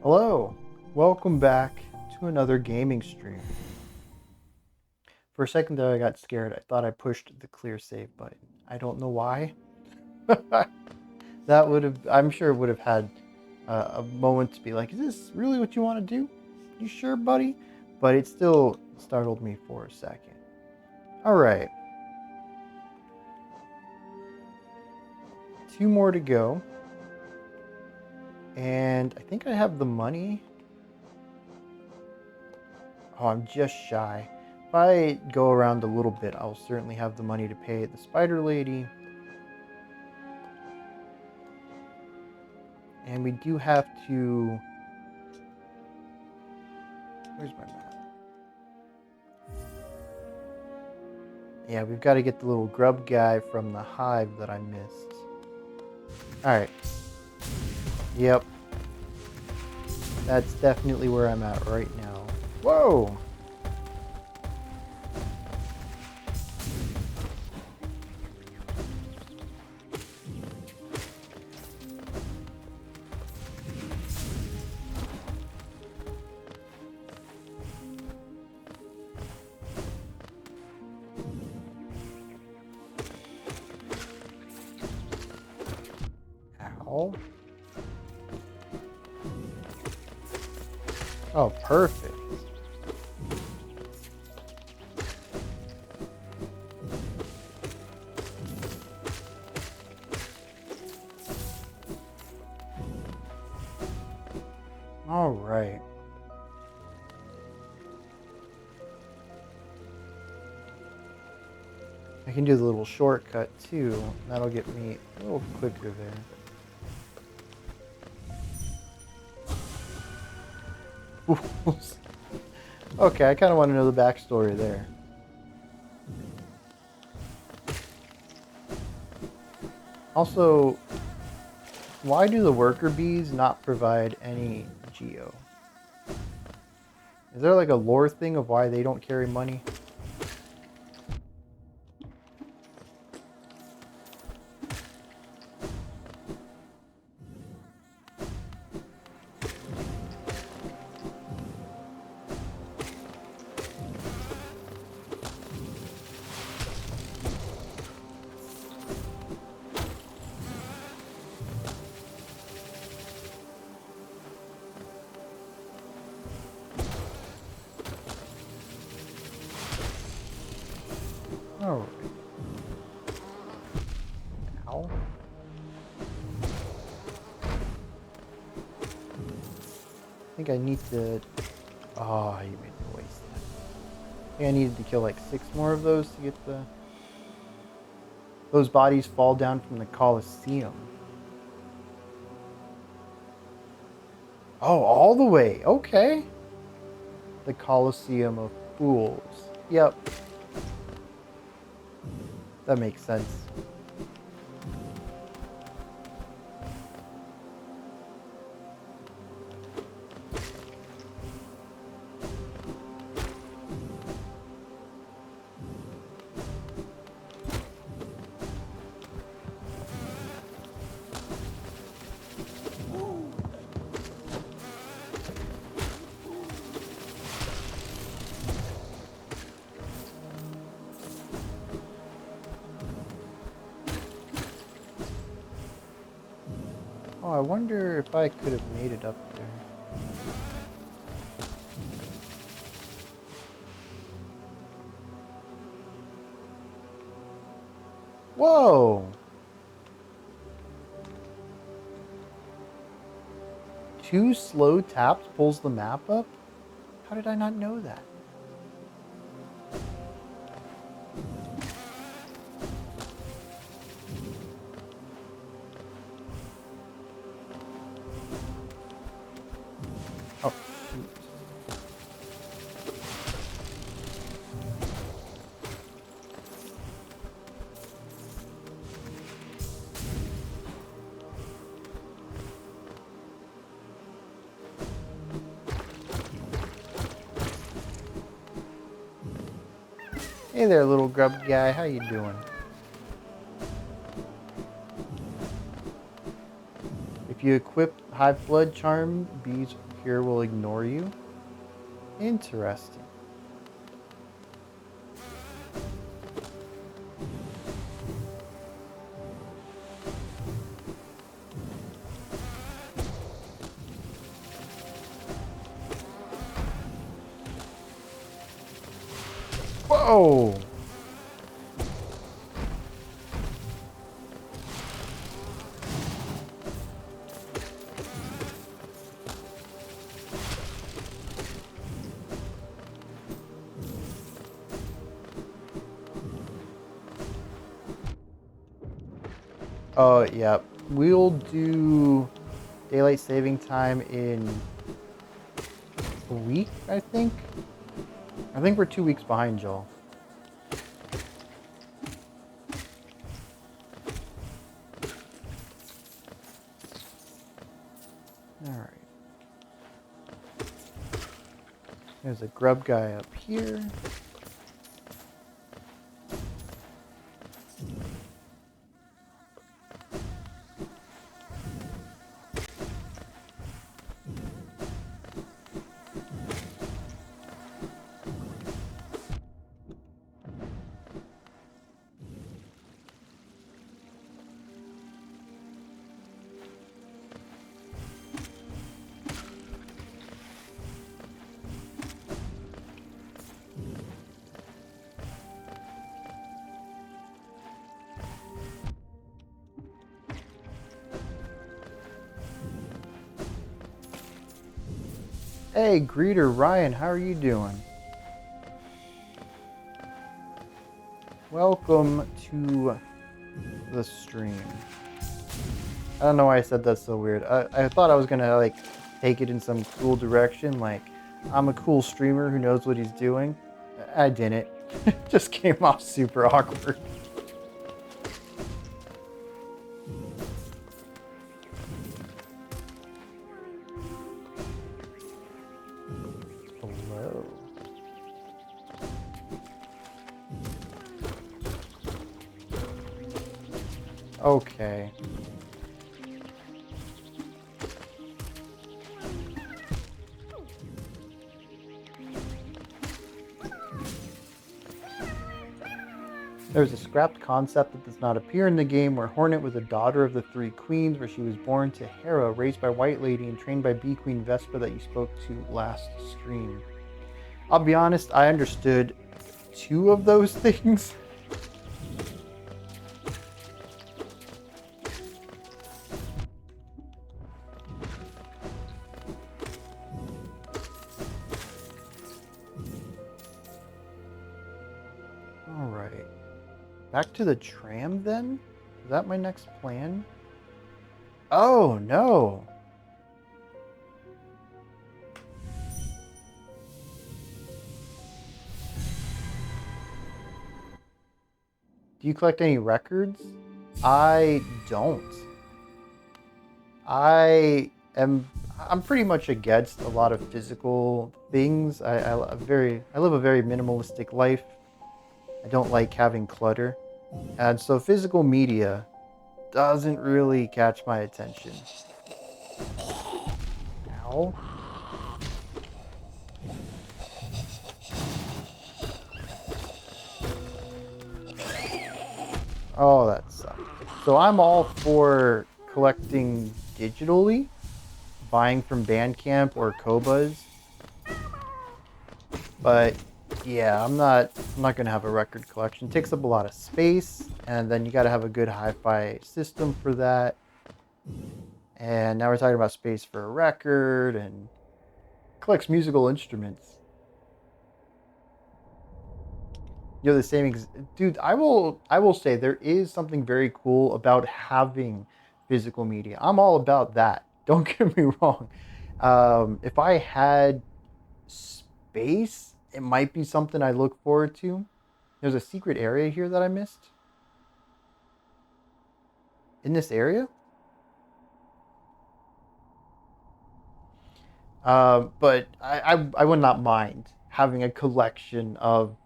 Hello, welcome back to another gaming stream. For a second there I got scared. I thought I pushed the clear save button. I don't know why. That would have, I'm sure would have had a moment to be like, is this really what you want to do? You sure, buddy? But it still startled me for a second. Alright. 2 more to go. And I think I have the money. Oh, I'm just shy. If I go around a little bit, I'll certainly have the money to pay the spider lady. And we do have to... Where's my map? Yeah, we've got to get the little grub guy from the hive that I missed. Alright. Yep. That's definitely where I'm at right now. Whoa! Ow. Oh, perfect. All right. I can do the little shortcut too. That'll get me a little quicker there. Okay, I kind of want to know the backstory there. Also, why do the worker bees not provide any geo? Is there like a lore thing of why they don't carry money? Alright. Ow. I think I need to... Oh, you made me waste that. I think I needed to kill like 6 more of those to get the... Those bodies fall down from the Colosseum. Oh, all the way. Okay. The Colosseum of Fools. Yep. That makes sense. Oh, I wonder if I could have made it up there. Whoa! 2 slow taps pulls the map up? How did I not know that? Oh, shoot. Hey there, little grub guy. How you doing? If you equip Hive Blood Charm, bees here will ignore you. Interesting. Whoa! Oh, yeah. We'll do daylight saving time in a week, I think. I think we're 2 weeks behind, Joel. Alright. There's a grub guy up here. Hey, greeter Ryan, how are you doing? Welcome to the stream. I don't know why I said that so weird. I thought I was gonna like take it in some cool direction, like I'm a cool streamer who knows what he's doing. I didn't. It just came off super awkward. Hello. Okay. There's a scrapped concept that does not appear in the game where Hornet was a daughter of the Three Queens, where she was born to Hera, raised by White Lady, and trained by Bee Queen Vespa that you spoke to last stream. I'll be honest, I understood 2 of those things. All right. Back to the tram then? Is that my next plan? Oh, no. Do you collect any records? I don't. I'm pretty much against a lot of physical things. I live a very minimalistic life. I don't like having clutter. And so physical media doesn't really catch my attention. Ow. Oh, that sucks. So I'm all for collecting digitally, buying from Bandcamp or Kobas. But yeah, I'm not gonna have a record collection. It takes up a lot of space, and then you gotta have a good hi-fi system for that. And now we're talking about space for a record and collects musical instruments. The same dude, I will say there is something very cool about having physical media. I'm all about that. Don't get me wrong. If I had space, it might be something I look forward to. There's a secret area here that I missed. In this area? But I would not mind having a collection of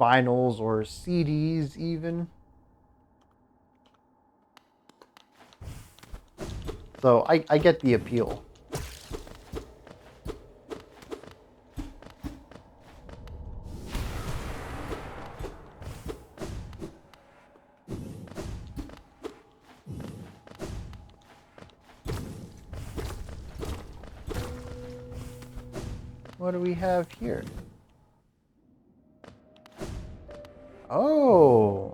vinyls or CDs even. So I get the appeal. What do we have here? Oh.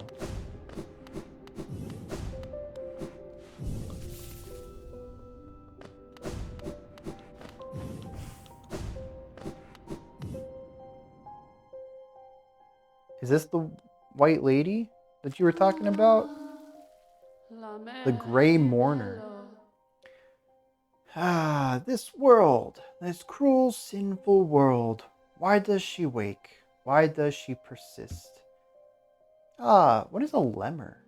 Is this the white lady that you were talking about? The Gray Mourner. Ah, this world, this cruel, sinful world. Why does she wake? Why does she persist? Ah, what is a lemur?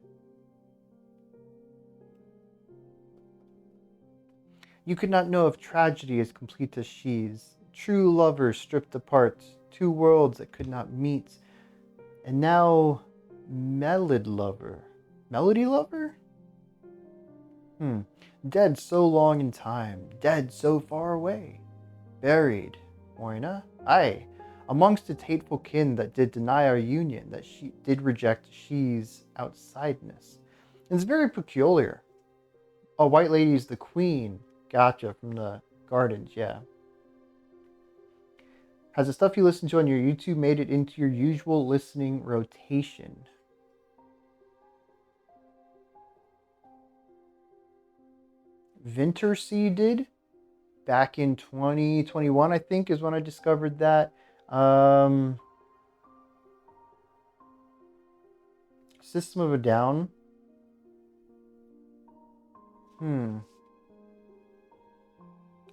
You could not know if tragedy is complete as she's. True lovers stripped apart, two worlds that could not meet. And now, melody lover. Melody lover? Dead so long in time, dead so far away. Buried, Moina, aye, amongst its hateful kin that did deny our union, that she did reject she's outsideness. And it's very peculiar. Oh, white lady's the queen. Gotcha, from the gardens, yeah. Has the stuff you listen to on your YouTube made it into your usual listening rotation? Vintersea did back in 2021, I think, is when I discovered that. System of a Down.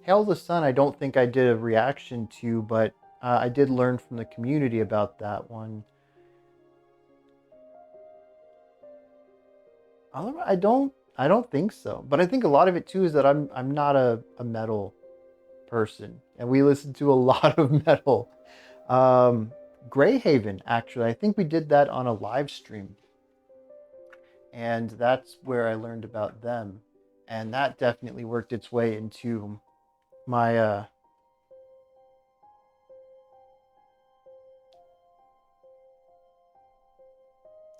Hail the Sun, I don't think I did a reaction to, but I did learn from the community about that one. I don't think so, but I think a lot of it too is that I'm not a metal person, and we listen to a lot of metal. Greyhaven, actually, I think we did that on a live stream, and that's where I learned about them, and that definitely worked its way into my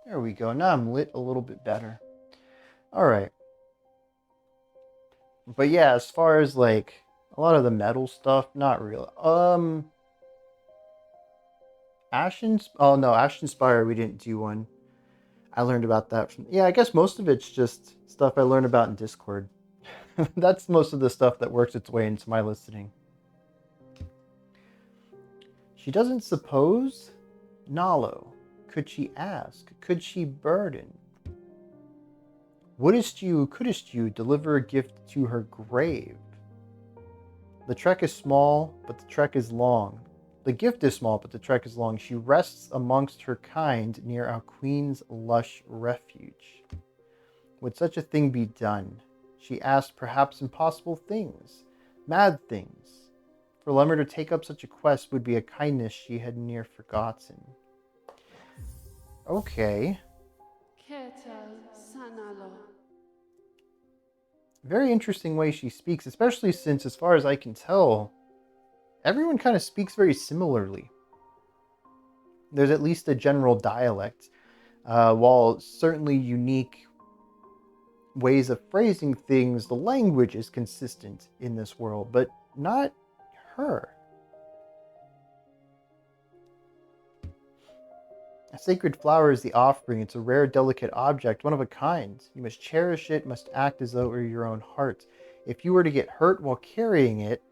there we go. Now I'm lit a little bit better. All right. But yeah, as far as like a lot of the metal stuff, not real. Oh no, Ashen Spire, we didn't do one. I learned about that from, yeah, I guess most of it's just stuff I learned about in Discord. That's most of the stuff that works its way into my listening. She doesn't suppose? Nalo. could she ask? Could she burden? Wouldst you, couldst you deliver a gift to her grave? The trek is small, but the trek is long. The gift is small, but the trek is long. She rests amongst her kind near our queen's lush refuge. Would such a thing be done? She asked perhaps impossible things, mad things. For Lemmer to take up such a quest would be a kindness she had near forgotten. Okay. Very interesting way she speaks, especially since, as far as I can tell, everyone kind of speaks very similarly. There's at least a general dialect, while certainly unique ways of phrasing things, the language is consistent in this world, but not her. A sacred flower is the offering. It's a rare, delicate object, one of a kind. You must cherish it, must act as though it were your own heart. If you were to get hurt while carrying it,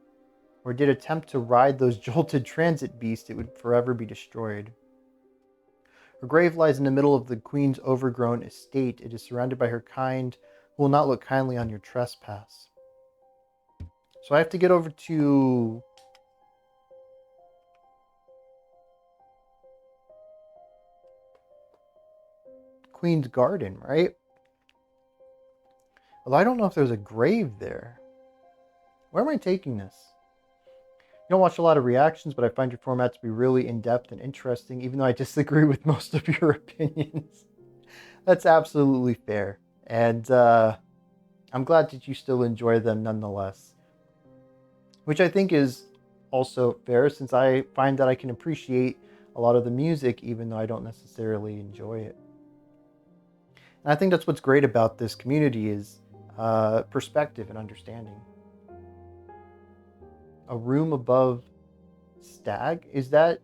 or did attempt to ride those jolted transit beasts, it would forever be destroyed. Her grave lies in the middle of the queen's overgrown estate. It is surrounded by her kind, who will not look kindly on your trespass. So I have to get over to Queen's Garden, right? Although I don't know if there's a grave there. Where am I taking this? You don't watch a lot of reactions, but I find your format to be really in-depth and interesting, even though I disagree with most of your opinions. That's absolutely fair. And I'm glad that you still enjoy them nonetheless. Which I think is also fair, since I find that I can appreciate a lot of the music, even though I don't necessarily enjoy it. And I think that's what's great about this community is perspective and understanding. A room above Stag? Is that...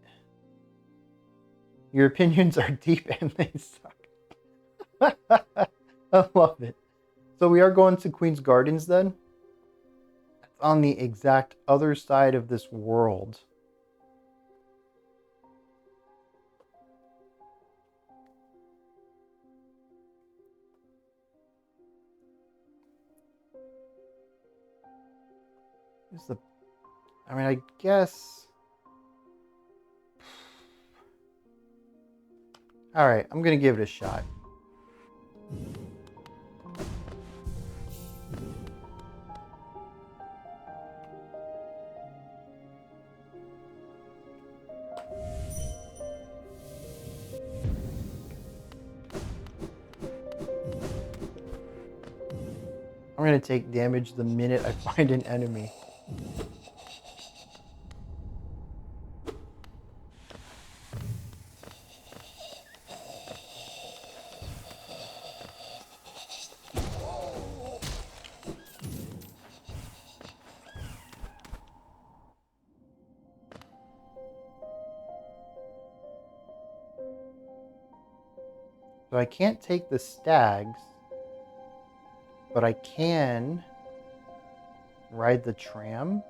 Your opinions are deep and they suck. I love it. So we are going to Queen's Gardens then? It's on the exact other side of this world. I guess... Alright, I'm going to give it a shot. I'm going to take damage the minute I find an enemy. So I can't take the stags, but I can ride the tram.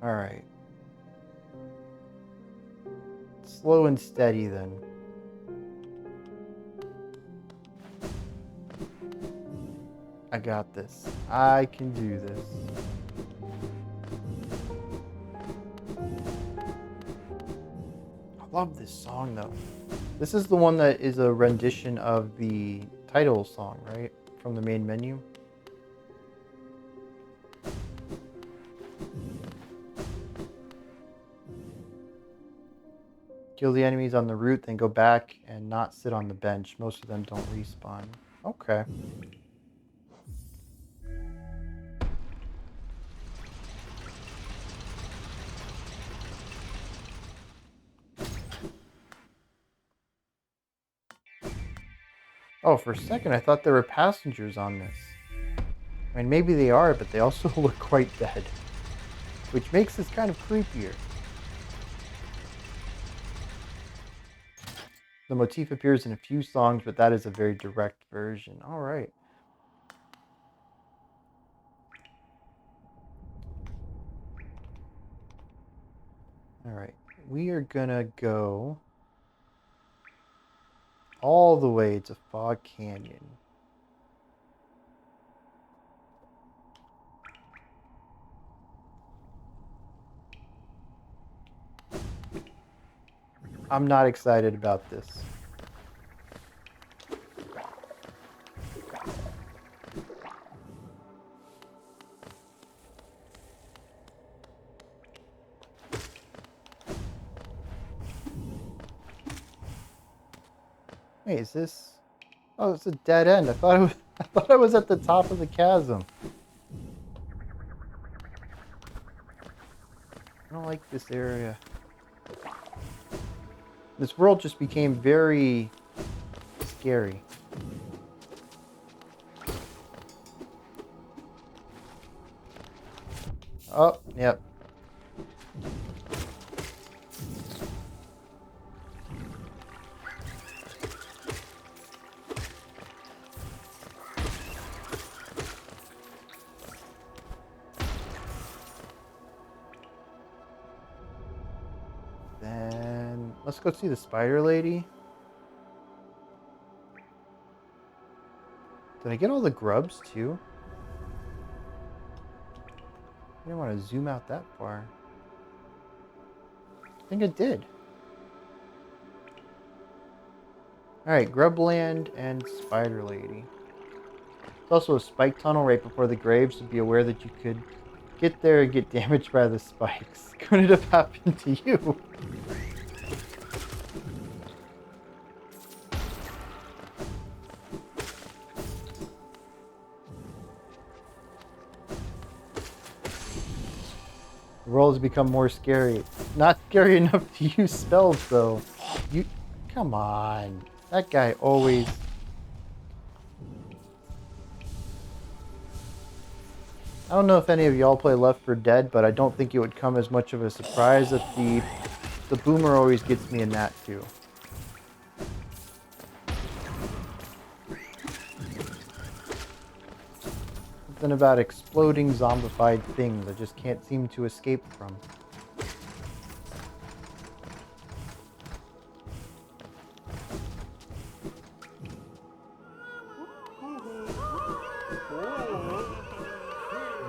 All right. Slow and steady then. I got this. I can do this. I love this song though. This is the one that is a rendition of the title song, right? From the main menu. Kill the enemies on the route, then go back and not sit on the bench. Most of them don't respawn. Okay. Oh, for a second I thought there were passengers on this. I mean, maybe they are, but they also look quite dead. Which makes this kind of creepier. The motif appears in a few songs, but that is a very direct version. Alright. Alright, we are gonna go all the way to Fog Canyon. I'm not excited about this. Wait, is this... Oh, it's a dead end. I thought it was... I thought I was at the top of the chasm. I don't like this area. This world just became very scary. Oh, yep. Then let's go see the spider lady. Did I get all the grubs too? I didn't want to zoom out that far. I think it did. Alright, Grubland and Spider Lady. There's also a spike tunnel right before the graves, so be aware that you could get there and get damaged by the spikes. Could it have happened to you? The world has become more scary. Not scary enough to use spells, though. You... Come on. That guy always... I don't know if any of y'all play Left 4 Dead, but I don't think it would come as much of a surprise that the boomer always gets me in that, too. Something about exploding zombified things I just can't seem to escape from.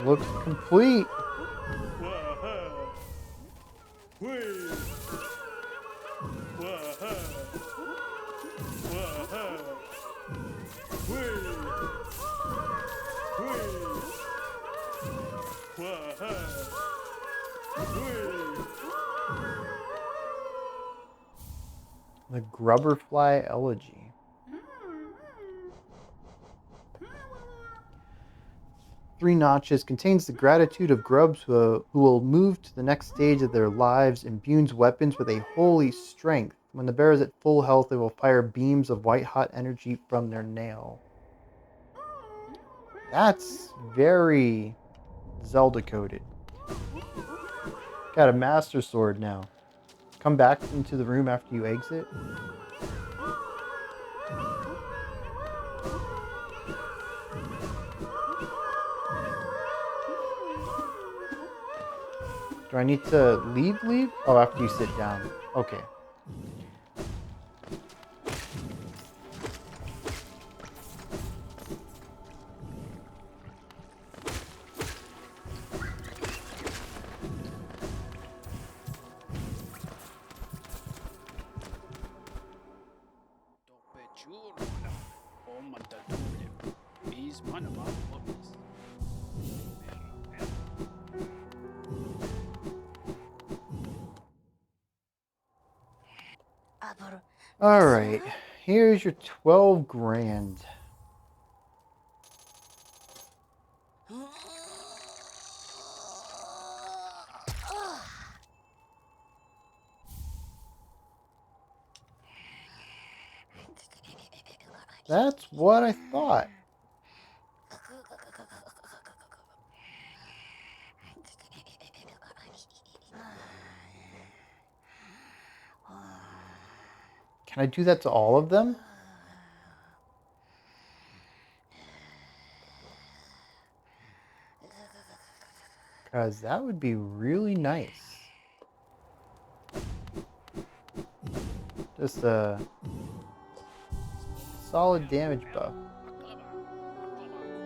Looks complete. The Grubberfly Elegy. 3 notches, contains the gratitude of grubs who will move to the next stage of their lives, imbues weapons with a holy strength. When the bear is at full health, they will fire beams of white-hot energy from their nail. That's very Zelda-coded. Got a Master Sword now. Come back into the room after you exit. Do I need to leave? Oh, after you sit down. Okay. All right, here's your 12 grand. That's what I thought. Can I do that to all of them? Because that would be really nice. Just a solid damage buff.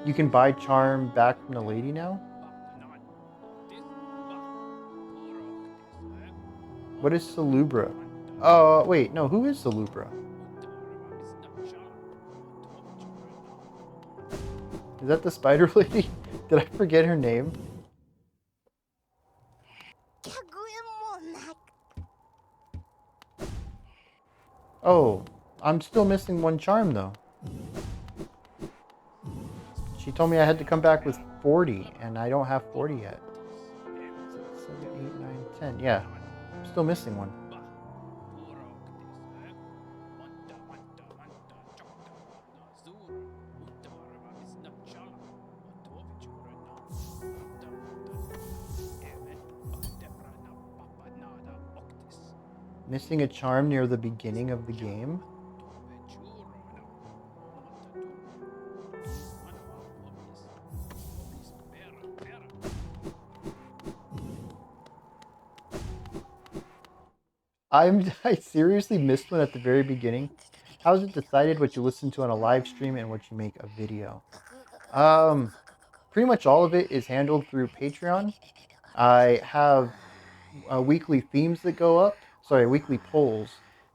You can buy charm back from the lady now? What is Salubra? Oh, wait, no, who is Salubra? Is that the spider lady? Did I forget her name? Oh, I'm still missing one charm though. She told me I had to come back with 40, and I don't have 40 yet. 7, 8, 9, 10. Yeah, I'm still missing one. Missing a charm near the beginning of the game? I seriously missed one at the very beginning. How is it decided what you listen to on a live stream and what you make a video? Pretty much all of it is handled through Patreon. I have weekly themes that go up. Sorry, weekly polls.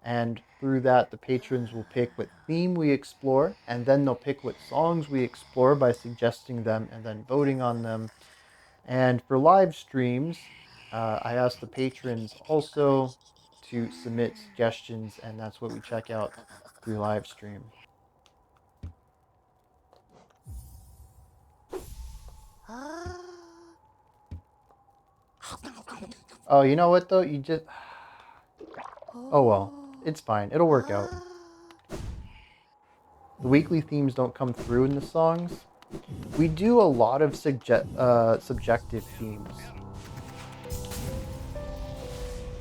And through that, the patrons will pick what theme we explore, and then they'll pick what songs we explore by suggesting them and then voting on them. And for live streams, I ask the patrons also to submit suggestions, and that's what we check out through live stream. Oh, you know what though? You just... Oh well, it's fine. It'll work out. The weekly themes don't come through in the songs. We do a lot of subjective themes.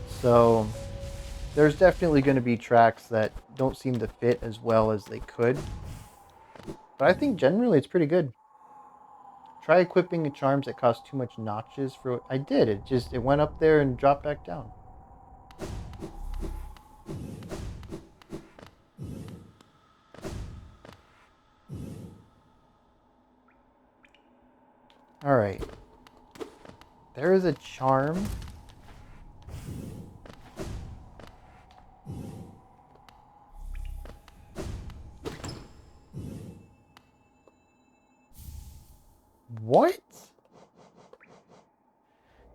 So there's definitely going to be tracks that don't seem to fit as well as they could. But I think generally it's pretty good. Try equipping the charms that cost too much notches for what I did. It went up there and dropped back down. Alright. There is a charm. What?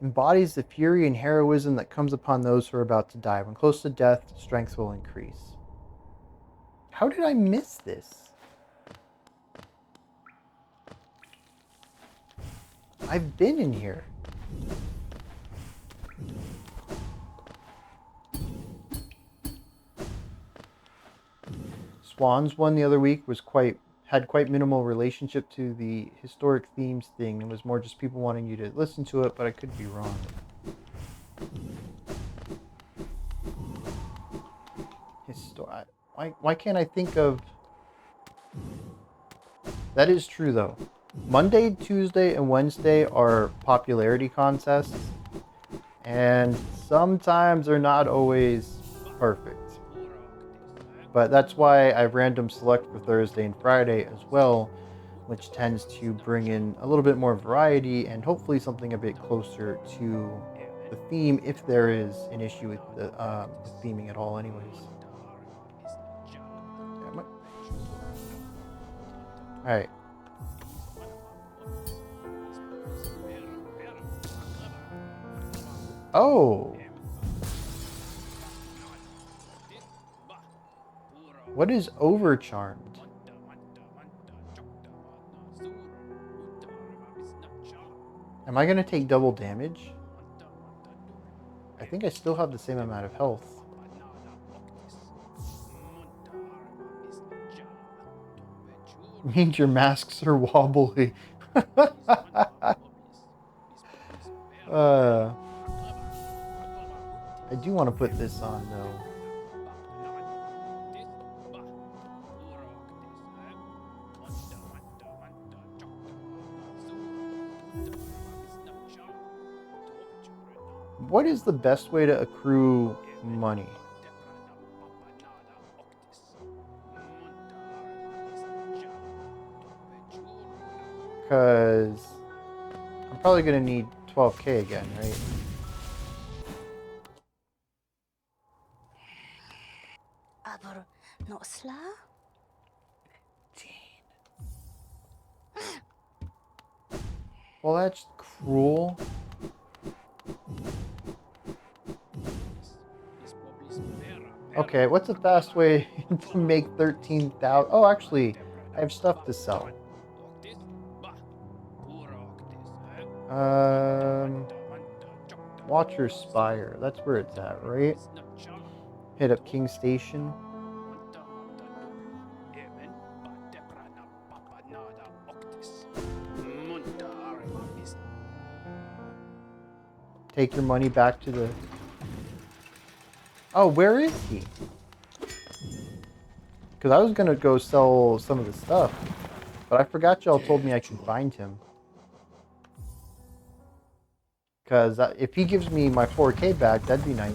Embodies the fury and heroism that comes upon those who are about to die. When close to death, strength will increase. How did I miss this? I've been in here. Swans one the other week had quite minimal relationship to the historic themes thing. It was more just people wanting you to listen to it, but I could be wrong. Why can't I think of... That is true though. Monday, Tuesday, and Wednesday are popularity contests, and sometimes they're not always perfect. But that's why I random select for Thursday and Friday as well, which tends to bring in a little bit more variety and hopefully something a bit closer to the theme, if there is an issue with the theming at all anyways. Alright. Oh! What is overcharmed? Am I going to take double damage? I think I still have the same amount of health. Means your masks are wobbly. I do want to put this on though. What is the best way to accrue money? Because I'm probably going to need 12k again, right? Aber no sla? Well, that's cruel. Okay, what's the fast way to make 13,000? Oh, actually, I have stuff to sell. Watcher Spire. That's where it's at, right? Hit up King Station. Take your money back to the... Oh, where is he? Because I was going to go sell some of the stuff. But I forgot y'all told me I could find him. Because if he gives me my 4k back, that'd be nice.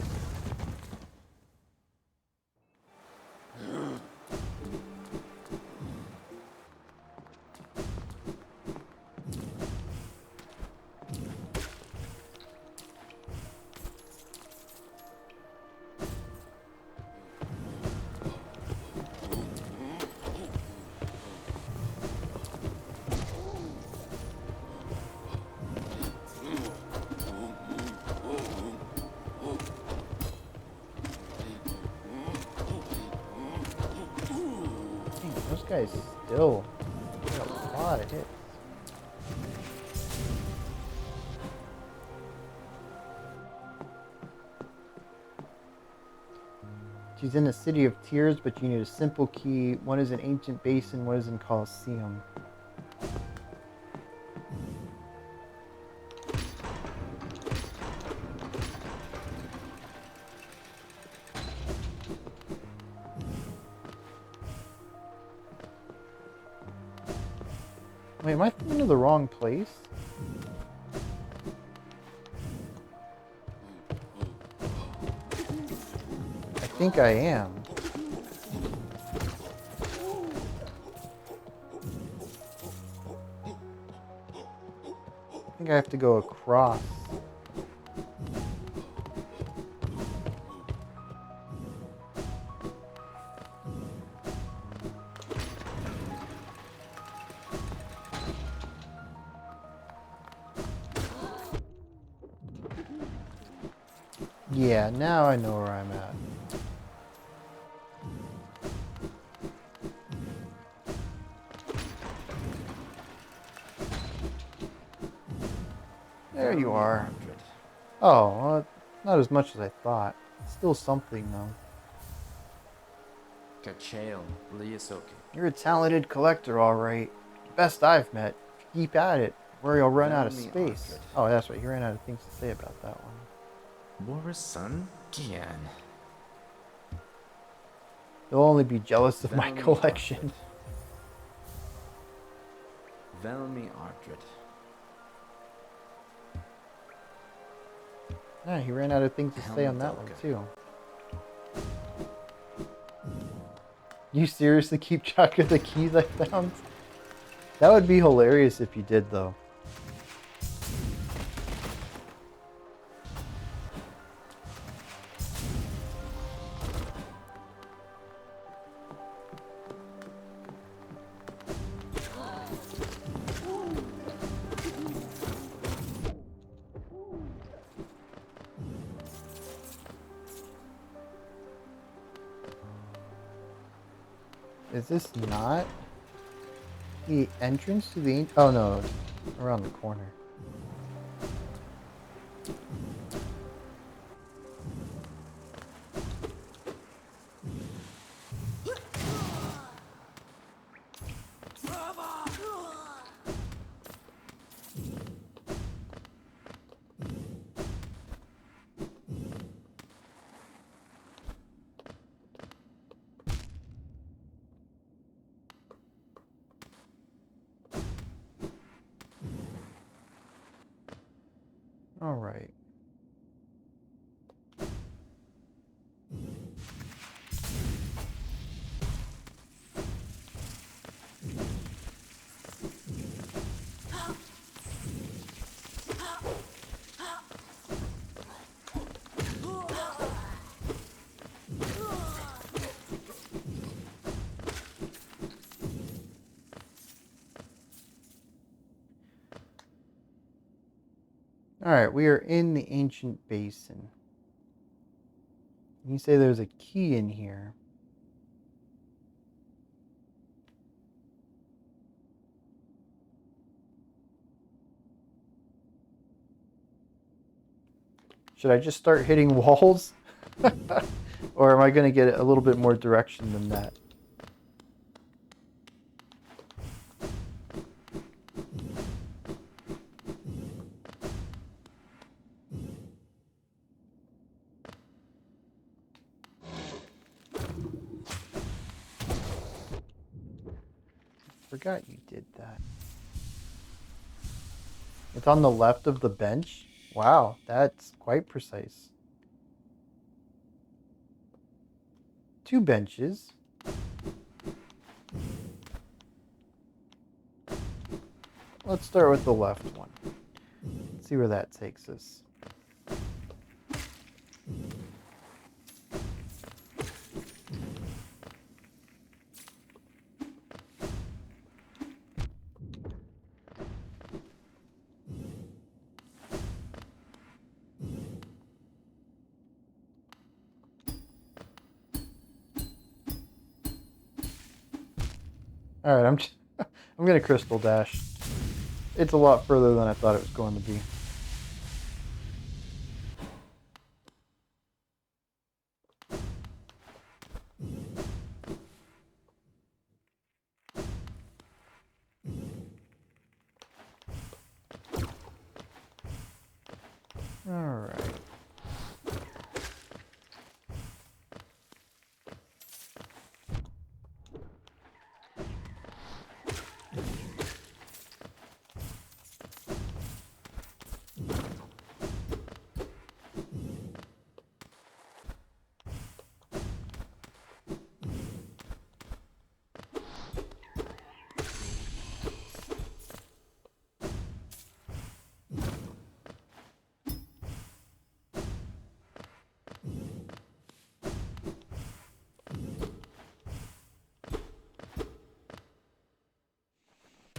Those guys still got a lot of hits. She's in a city of tears, but you need a simple key. One is an ancient basin, one is in Colosseum. Wait, am I going to the wrong place? I think I am. I think I have to go across. Yeah, now I know where I'm at. There you are. Oh, well, not as much as I thought. Still something, though. You're a talented collector, all right. Best I've met. Keep at it, or you'll run out of space. Oh, that's right. You ran out of things to say about that one. You'll only be jealous of my collection. Yeah, he ran out of things to say on that one, too. You seriously keep track of the keys I found? That would be hilarious if you did, though. Is this not the entrance to the... Oh no, around the corner. All right. Alright, we are in the ancient basin. You say there's a key in here. Should I just start hitting walls? Or am I going to get a little bit more direction than that? Forgot you did that. It's on the left of the bench? Wow, that's quite precise. 2 benches. Let's start with the left one. Let's see where that takes us. All right, I'm gonna crystal dash. It's a lot further than I thought it was going to be. All right.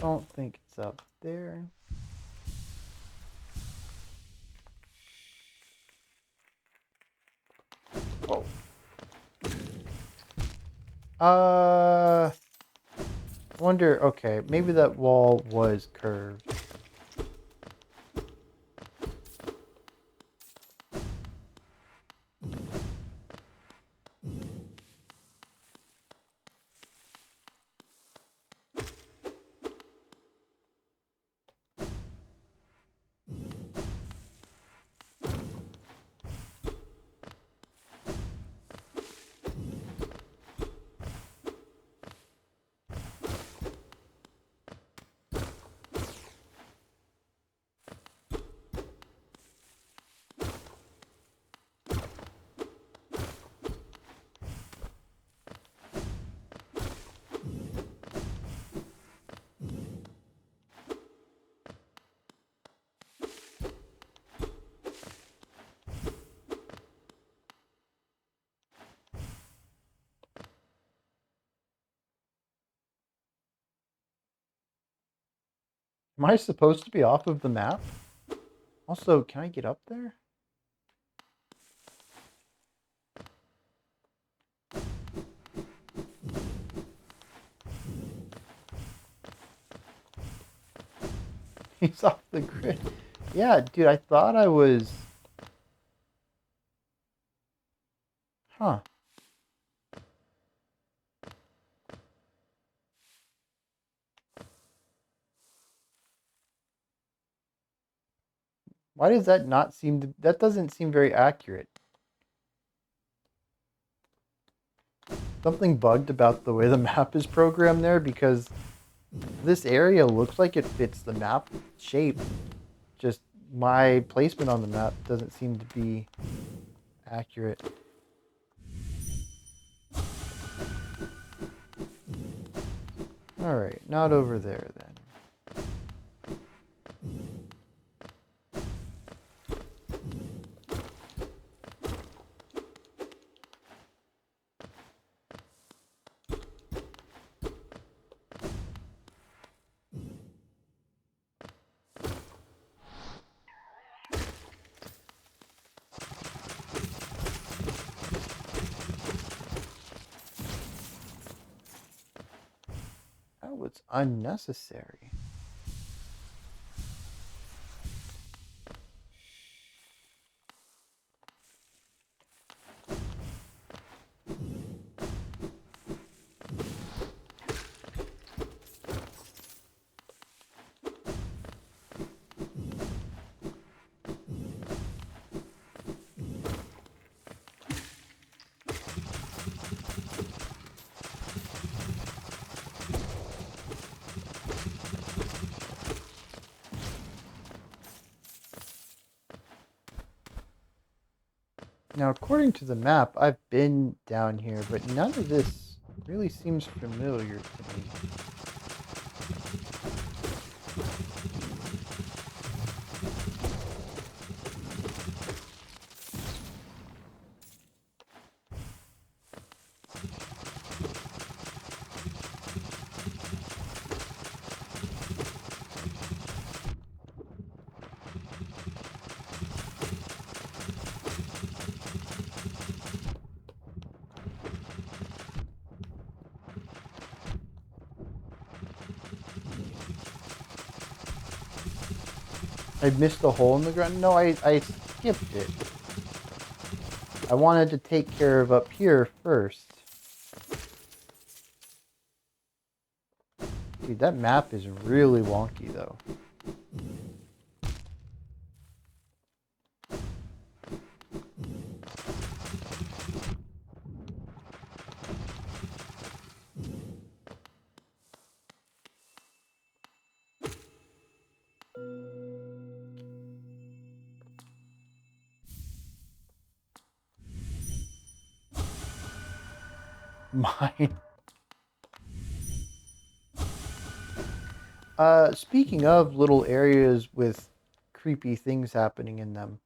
Don't think it's up there. Whoa. Wonder, okay, maybe that wall was curved. Am I supposed to be off of the map? Also, can I get up there? He's off the grid. Yeah, dude, I thought I was... Huh. Why does that not seem to... That doesn't seem very accurate. Something bugged about the way the map is programmed there, because this area looks like it fits the map shape. Just my placement on the map doesn't seem to be accurate. Alright, not over there then. unnecessary. Now, according to the map, I've been down here, but none of this really seems familiar to me. I missed the hole in the ground? No, I skipped it. I wanted to take care of up here first. Dude, that map is really wonky, though. Mine. Speaking of little areas with creepy things happening in them,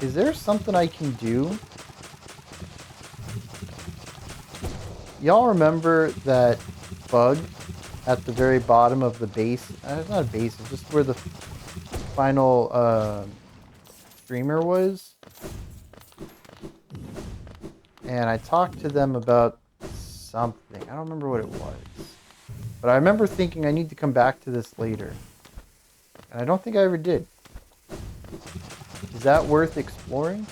is there something I can do? Y'all remember that bug at the very bottom of the base? It's not a base, it's just where the final streamer was. And I talked to them about something. I don't remember what it was. But I remember thinking I need to come back to this later. And I don't think I ever did. Is that worth exploring?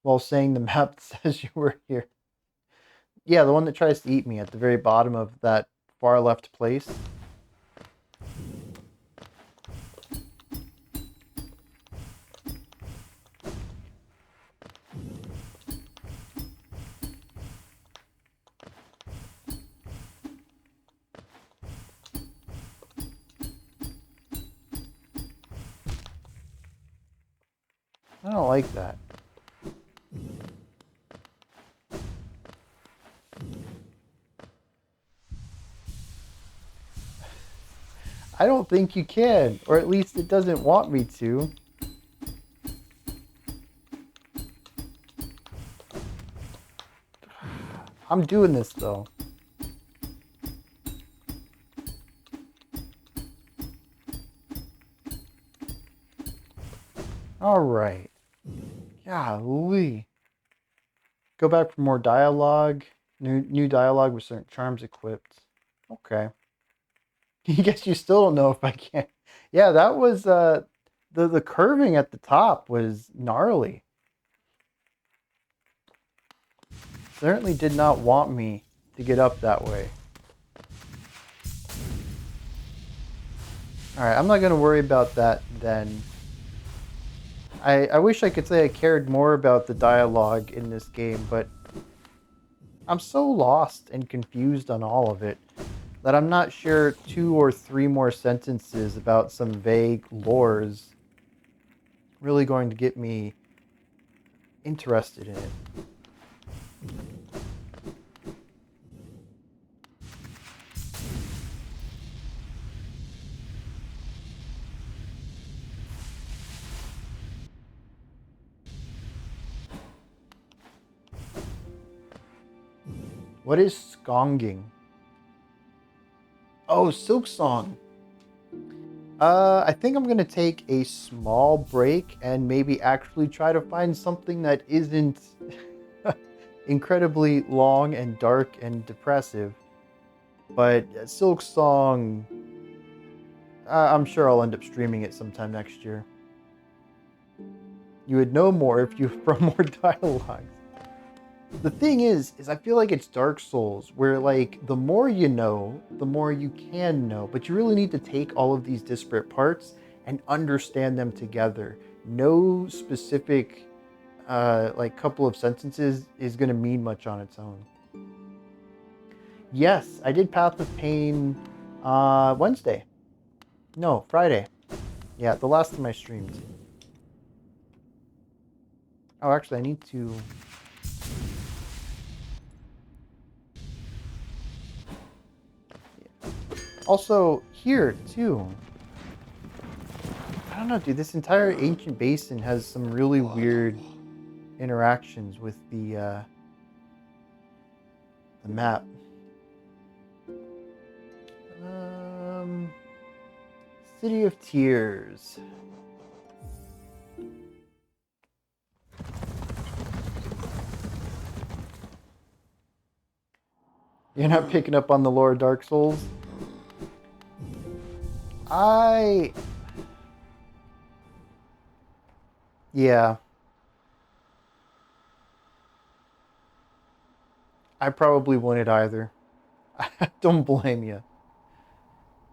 While saying the map says you were here. Yeah, the one that tries to eat me at the very bottom of that far left place. I don't like that. I don't think you can, or at least it doesn't want me to. I'm doing this though. All right. Golly. Go back for more dialogue. New dialogue with certain charms equipped. Okay. I guess you still don't know if I can. Yeah, that was the curving at the top was gnarly. Certainly did not want me to get up that way. Alright, I'm not going to worry about that then. I wish I could say I cared more about the dialogue in this game, but I'm so lost and confused on all of it that I'm not sure 2 or 3 more sentences about some vague lores really going to get me interested in it. What is skonging? Oh, Silksong. I think I'm gonna take a small break and maybe actually try to find something that isn't incredibly long and dark and depressive. But Silk Song, I'm sure I'll end up streaming it sometime next year. You would know more if you from more dialogues. The thing is I feel like it's Dark Souls, where like the more you know, the more you can know, but you really need to take all of these disparate parts and understand them together. No specific like couple of sentences is going to mean much on its own. Yes, I did Path of Pain Wednesday. No, Friday. Yeah, the last time I streamed. Oh, actually, I need to. Also, here, too. I don't know, dude. This entire ancient basin has some really weird interactions with the map. Um, City of Tears. You're not picking up on the lore of Dark Souls? Yeah. I probably wouldn't either. I don't blame you.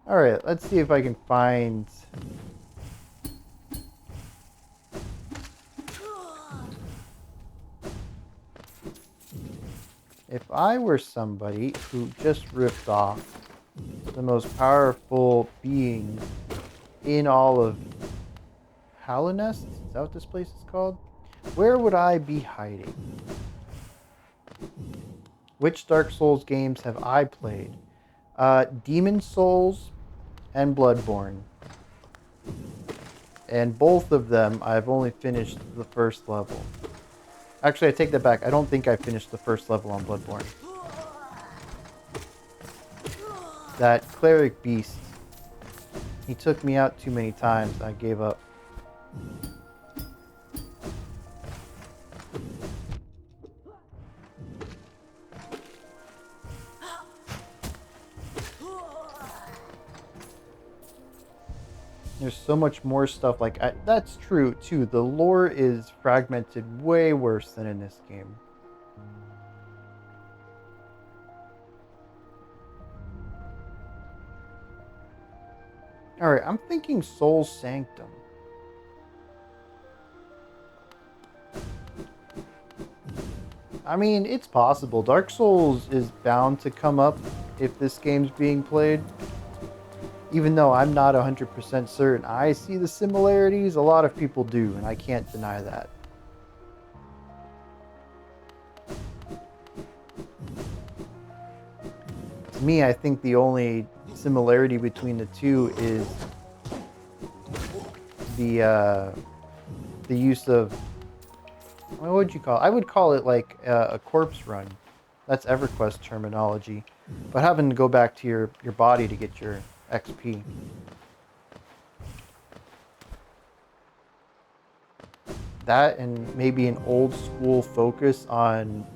Alright, let's see if I can find... If I were somebody who just ripped off the most powerful being in all of Hallownest? Is that what this place is called? Where would I be hiding? Which Dark Souls games have I played? Demon Souls and Bloodborne. And both of them, I've only finished the first level. Actually, I take that back. I don't think I finished the first level on Bloodborne. That cleric beast, he took me out too many times. I gave up. There's so much more stuff. Like, that's true, too. The lore is fragmented way worse than in this game. Alright, I'm thinking Soul Sanctum. I mean, it's possible. Dark Souls is bound to come up if this game's being played. Even though I'm not 100% certain. I see the similarities. A lot of people do, and I can't deny that. To me, I think the only similarity between the two is the use of, what would you call it? I would call it like a corpse run. That's EverQuest terminology. But having to go back to your body to get your XP. That and maybe an old school focus on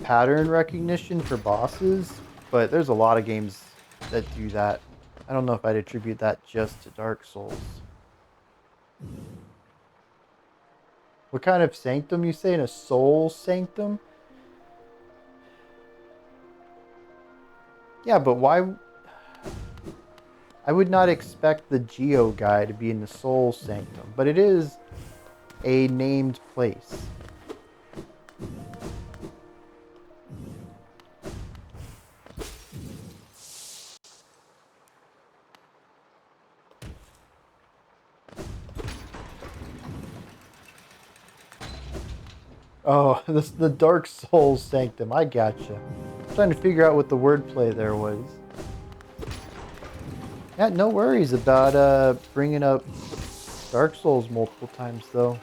pattern recognition for bosses, but there's a lot of games that do that. I don't know if I'd attribute that just to Dark Souls. What kind of sanctum you say? In a soul sanctum? Yeah, but why? I would not expect the Geo guy to be in the soul sanctum, but it is a named place. Oh, this the Dark Souls Sanctum. I gotcha. I'm trying to figure out what the wordplay there was. Yeah, no worries about bringing up Dark Souls multiple times, though.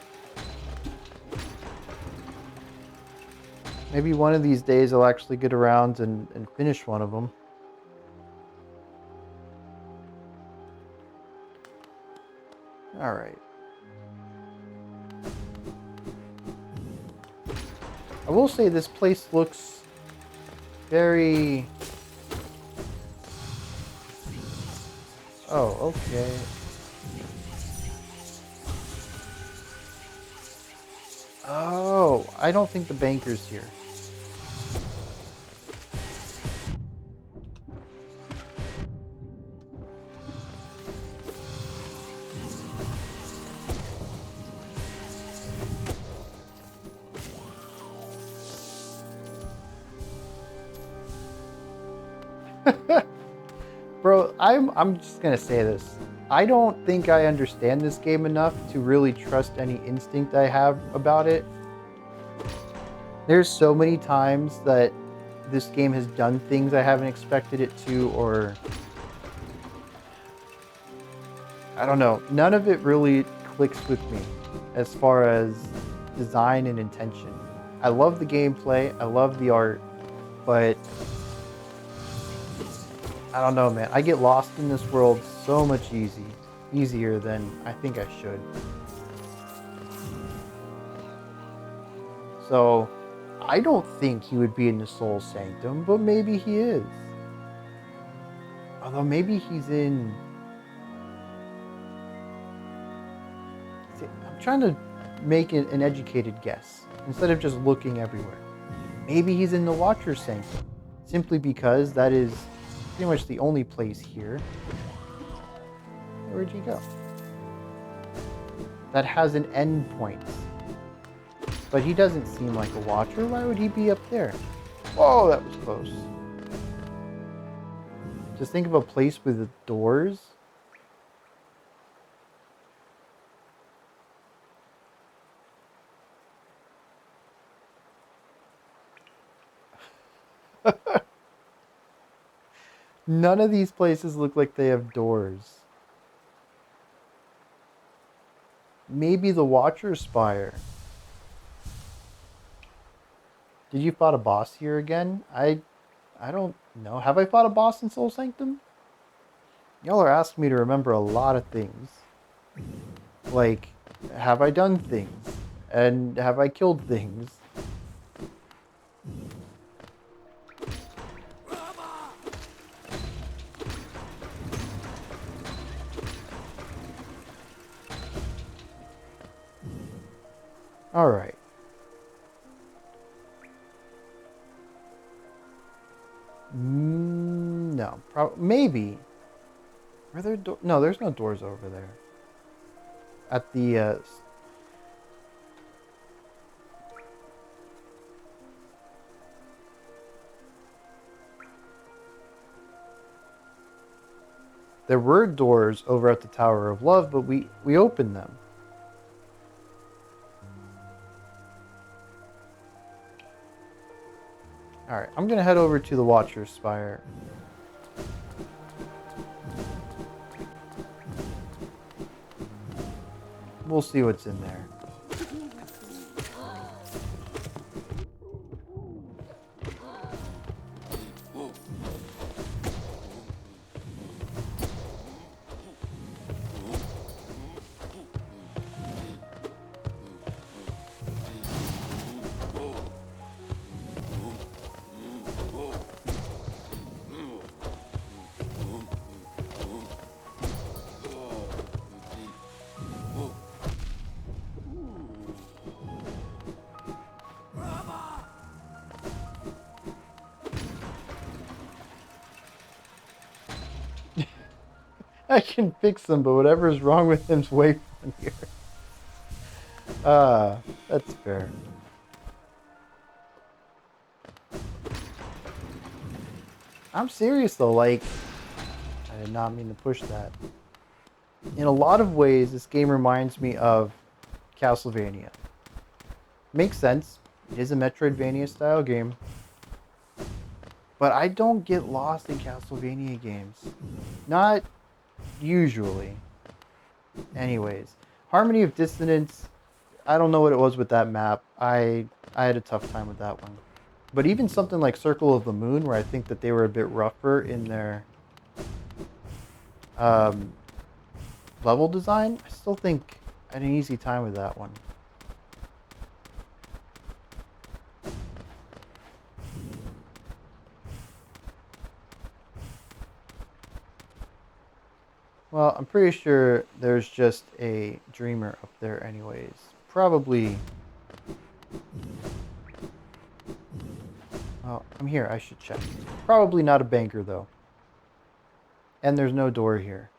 Maybe one of these days I'll actually get around and finish one of them. Alright. I will say this place looks very... Oh, okay. Oh, I don't think the banker's here. Bro, I'm just gonna say this. I don't think I understand this game enough to really trust any instinct I have about it. There's so many times that this game has done things I haven't expected it to, or I don't know. None of it really clicks with me as far as design and intention. I love the gameplay, I love the art, but I don't know, man. I get lost in this world so much easier than I think I should. So, I don't think he would be in the Soul Sanctum, but maybe he is. Although maybe he's in... See, I'm trying to make an educated guess, instead of just looking everywhere. Maybe he's in the Watcher's Sanctum, simply because that is pretty much the only place here. Where'd you go? That has an end point. But he doesn't seem like a Watcher. Why would he be up there? Whoa, that was close. Just think of a place with doors. None of these places look like they have doors. Maybe the Watcher Spire. Did you fight a boss here again? I don't know. Have I fought a boss in Soul Sanctum? Y'all are asking me to remember a lot of things. Like, have I done things? And have I killed things? Alright. No. Maybe. Are there no, there's no doors over there. At the, there were doors over at the Tower of Love, but we opened them. Alright, I'm gonna head over to the Watcher's Spire. We'll see what's in there. I can fix them, but whatever's wrong with him's way from here. That's fair. I'm serious though, like, I did not mean to push that. In a lot of ways, this game reminds me of Castlevania. Makes sense. It is a Metroidvania style game. But I don't get lost in Castlevania games. Not usually. Anyways, Harmony of Dissonance, I don't know what it was with that map. I had a tough time with that one. But even something like Circle of the Moon, where I think that they were a bit rougher in their level design, I still think I had an easy time with that one. Well, I'm pretty sure there's just a dreamer up there anyways. Probably... Oh, I'm here. I should check. Probably not a banker, though. And there's no door here.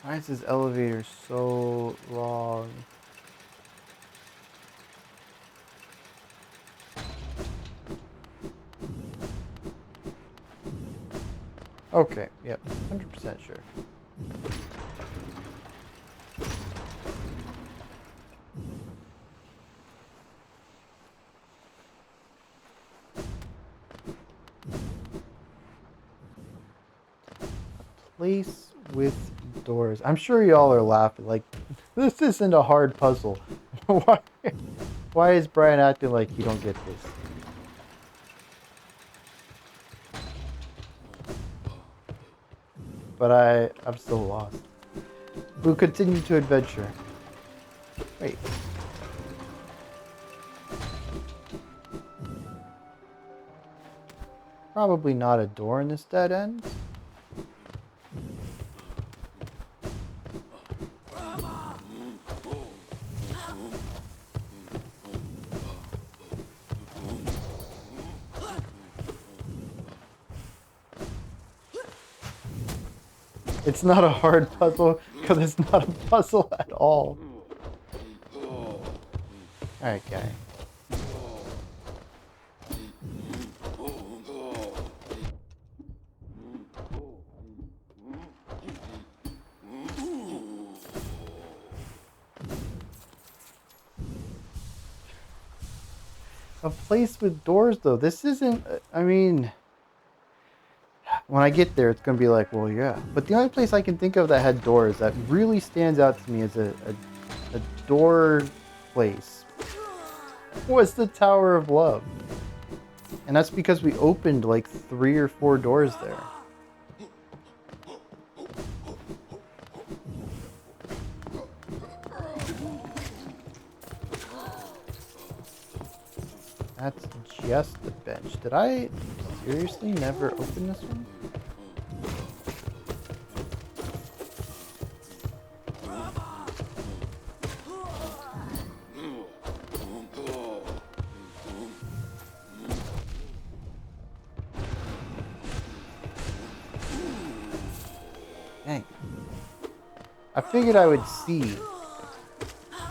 Why is this elevator so long? Okay, yep, 100% sure. Place with doors. I'm sure y'all are laughing. Like, this isn't a hard puzzle. why, why is Brian acting like you don't get this? But I'm still lost. We'll continue to adventure. Wait. Probably not a door in this dead end. It's not a hard puzzle because it's not a puzzle at all. Alright, guy. A place with doors, though. This isn't... I mean... When I get there, it's going to be like, well, yeah. But the only place I can think of that had doors that really stands out to me as a door place was the Tower of Love. And that's because we opened like 3 or 4 doors there. That's just the bench. Did I seriously never open this one? Dang. I figured I would see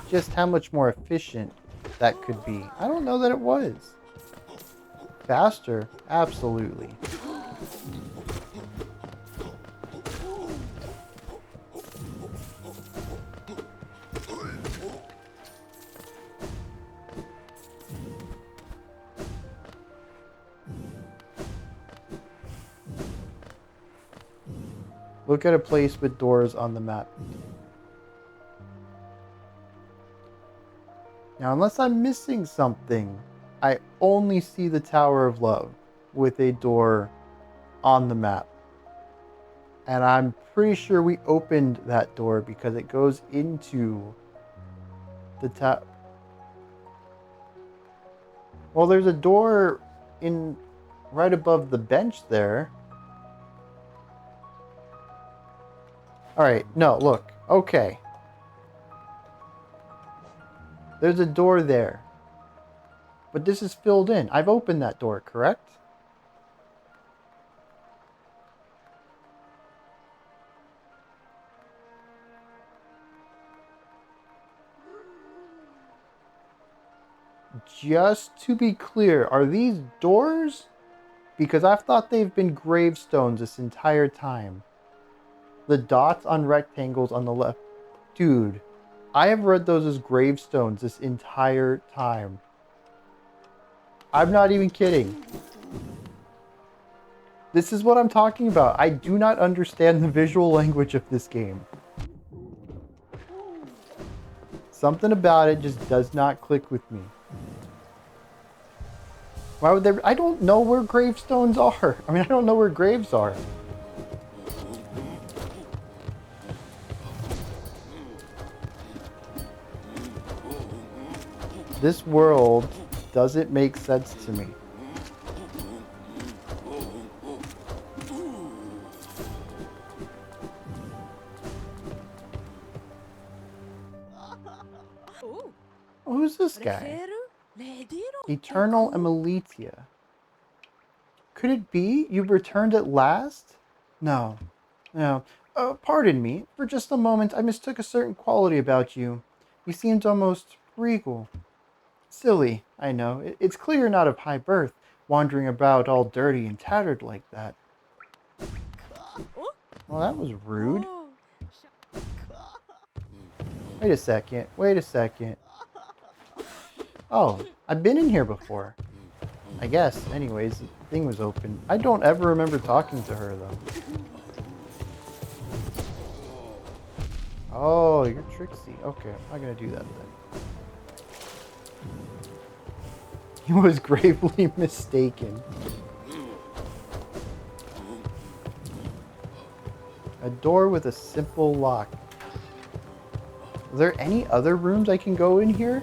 just how much more efficient that could be. I don't know that it was. Faster? Absolutely. Look at a place with doors on the map. Now, unless I'm missing something, I only see the Tower of Love with a door on the map. And I'm pretty sure we opened that door because it goes into the top. Well, there's a door in right above the bench there. All right, no, look. Okay. There's a door there. But this is filled in. I've opened that door, correct? Just to be clear, are these doors? Because I've thought they've been gravestones this entire time. The dots on rectangles on the left. Dude, I have read those as gravestones this entire time. I'm not even kidding. This is what I'm talking about. I do not understand the visual language of this game. Something about it just does not click with me. Why would there? I don't know where gravestones are. I mean, I don't know where graves are. This world doesn't make sense to me. Who's this guy? Eternal Emilitia. Could it be you've returned at last? No. No. Pardon me. For just a moment, I mistook a certain quality about you. You seemed almost regal. Silly, I know. It's clear you're not of high birth, wandering about all dirty and tattered like that. Well, that was rude. Wait a second. Wait a second. Oh, I've been in here before. I guess. Anyways, the thing was open. I don't ever remember talking to her, though. Oh, you're Trixie. Okay, I'm not gonna do that then. He was gravely mistaken. A door with a simple lock. Are there any other rooms I can go in here?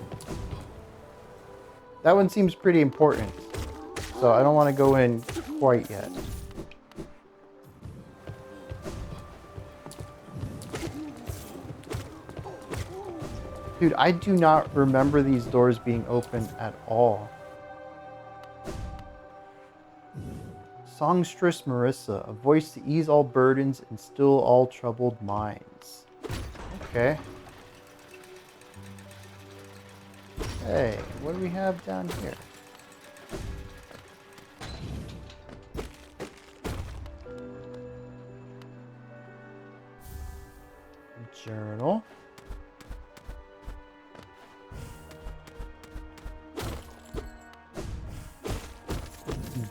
That one seems pretty important, so I don't want to go in quite yet. Dude, I do not remember these doors being open at all. Songstress Marissa, a voice to ease all burdens and still all troubled minds. Okay. Hey, what do we have down here? Journal.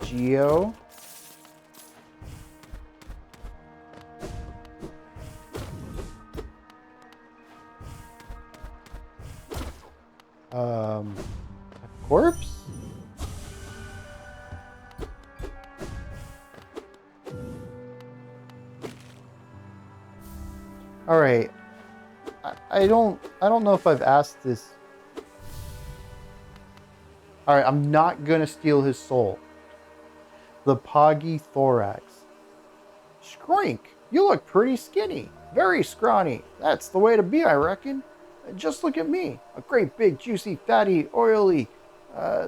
Geo. A corpse? All right. I don't know if I've asked this. All right, I'm not gonna steal his soul. The Poggy Thorax. Skrink, you look pretty skinny. Very scrawny. That's the way to be, I reckon. Just look at me. A great big, juicy, fatty, oily,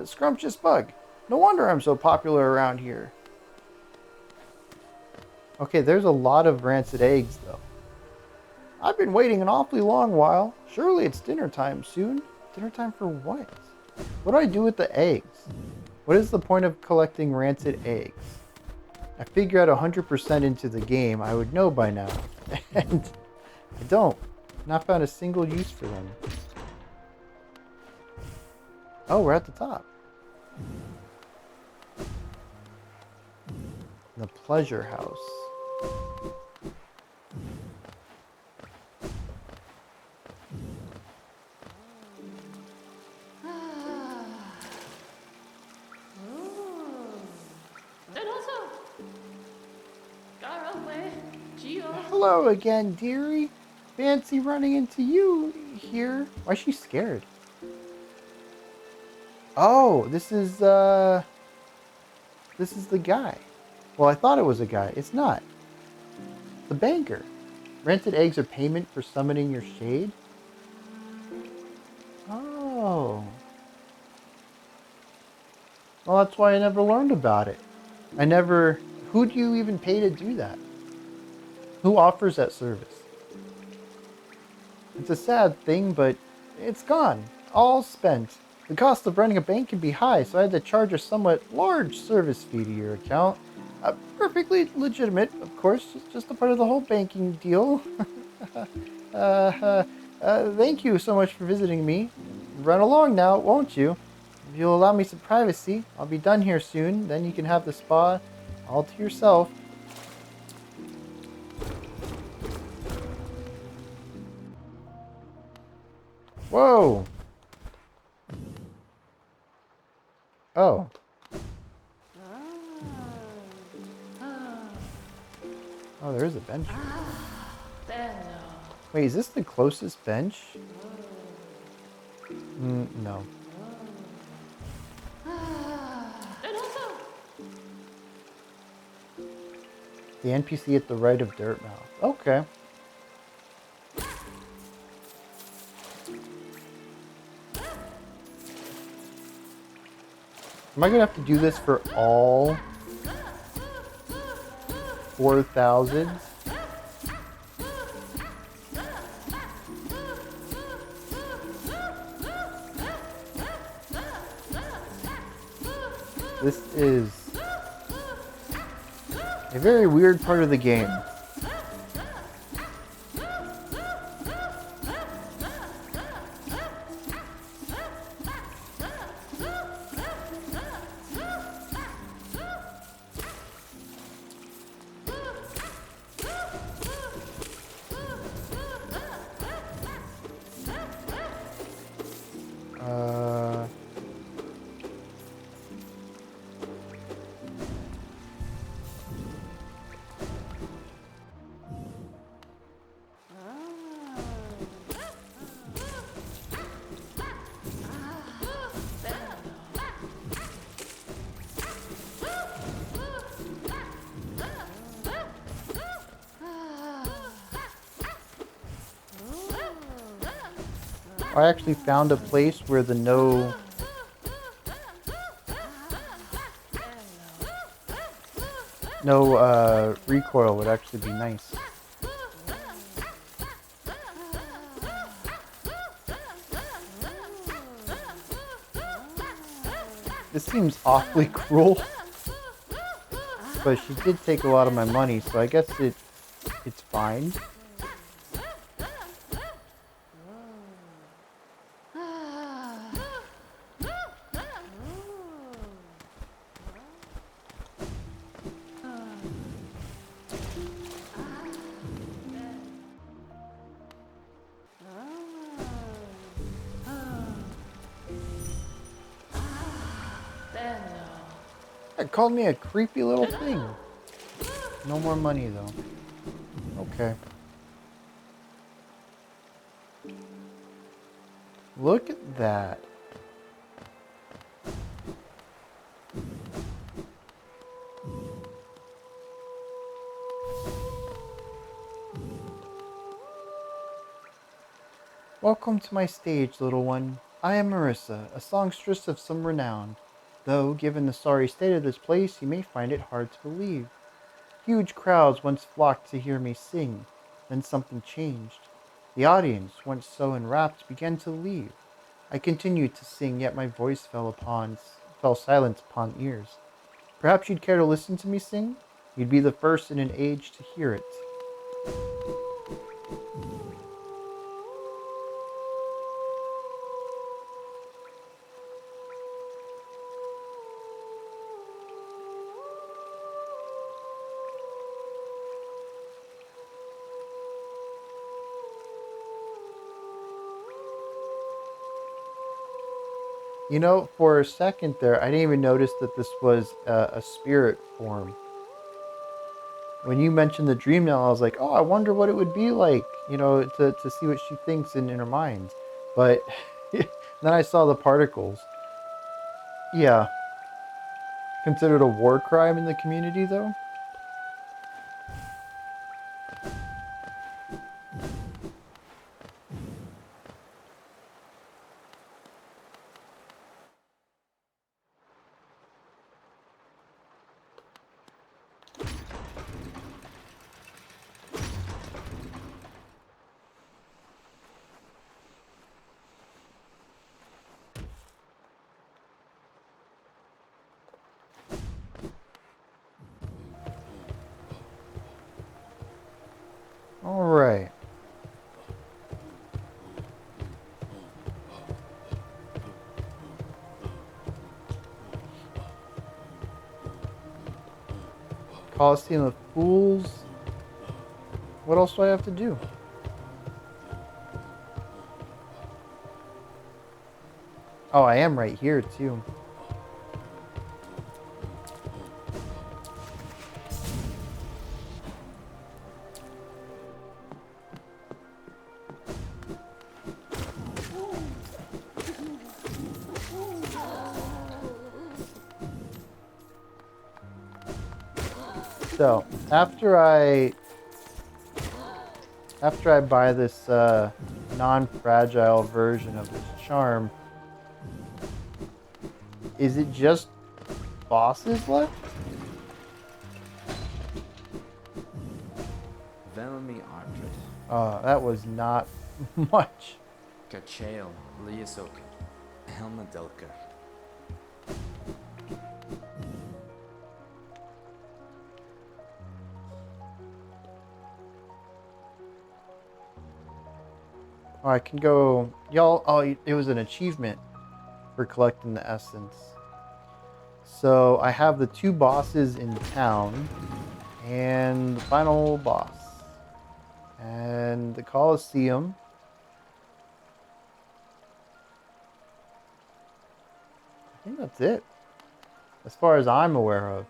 scrumptious bug. No wonder I'm so popular around here. Okay, there's a lot of rancid eggs, though. I've been waiting an awfully long while. Surely it's dinner time soon. Dinner time for what? What do I do with the eggs? What is the point of collecting rancid eggs? I figure out 100% into the game, I would know by now. And I don't. Not found a single use for them. Oh, we're at the top. The Pleasure House. Hello again, dearie. Fancy running into you here. Why is she scared? Oh, this is the guy. Well, I thought it was a guy. It's not. The banker. Rented eggs are payment for summoning your shade? Oh. Well, that's why I never learned about it. Who do you even pay to do that? Who offers that service? It's a sad thing, but it's gone. All spent. The cost of running a bank can be high, so I had to charge a somewhat large service fee to your account. Perfectly legitimate, of course. It's just a part of the whole banking deal. Thank you so much for visiting me. Run along now, won't you? If you'll allow me some privacy, I'll be done here soon. Then you can have the spa All to yourself. Whoa! Oh. Oh, there is a bench. Wait, is this the closest bench? No. The NPC at the right of Dirtmouth. Okay. Am I gonna have to do this for all 4,000? This is a very weird part of the game. I actually found a place where the no recoil would actually be nice. This seems awfully cruel, but she did take a lot of my money, so I guess it's fine. It called me a creepy little thing. No more money though. Okay. Look at that. Welcome to my stage, little one. I am Marissa, a songstress of some renown. Though, given the sorry state of this place, you may find it hard to believe. Huge crowds once flocked to hear me sing. Then something changed. The audience, once so enwrapped, began to leave. I continued to sing, yet my voice fell silent upon ears. Perhaps you'd care to listen to me sing? You'd be the first in an age to hear it. You know, for a second there, I didn't even notice that this was a spirit form. When you mentioned the dream now, I was like, oh, I wonder what it would be like, to see what she thinks in her mind. But then I saw the particles. Yeah. Considered a war crime in the community, though? Colosseum of Fools. What else do I have to do? Oh, I am right here too. So after I buy this non-fragile version of this charm, is it just bosses left? Velmi Artred, That was not much. Kachael, Liesok, Helmadelka. Oh, I can go, y'all. Oh, it was an achievement for collecting the essence. So I have the 2 bosses in town and the final boss and the Colosseum. I think that's it, as far as I'm aware of.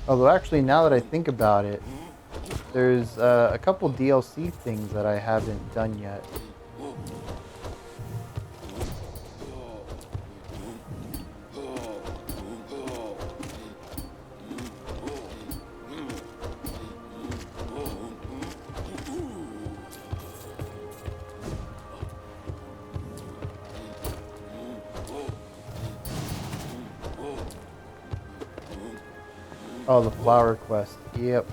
Although actually, now that I think about it, there's a couple DLC things that I haven't done yet. Oh, the flower quest. Yep.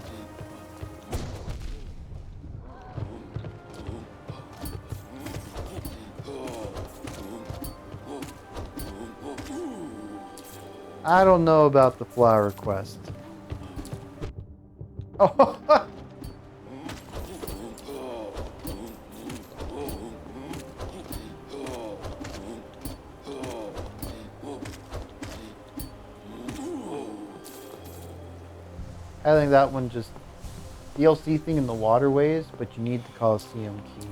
I don't know about the flower quest. Oh, I think that one just DLC thing in the waterways, but you need the Colosseum key.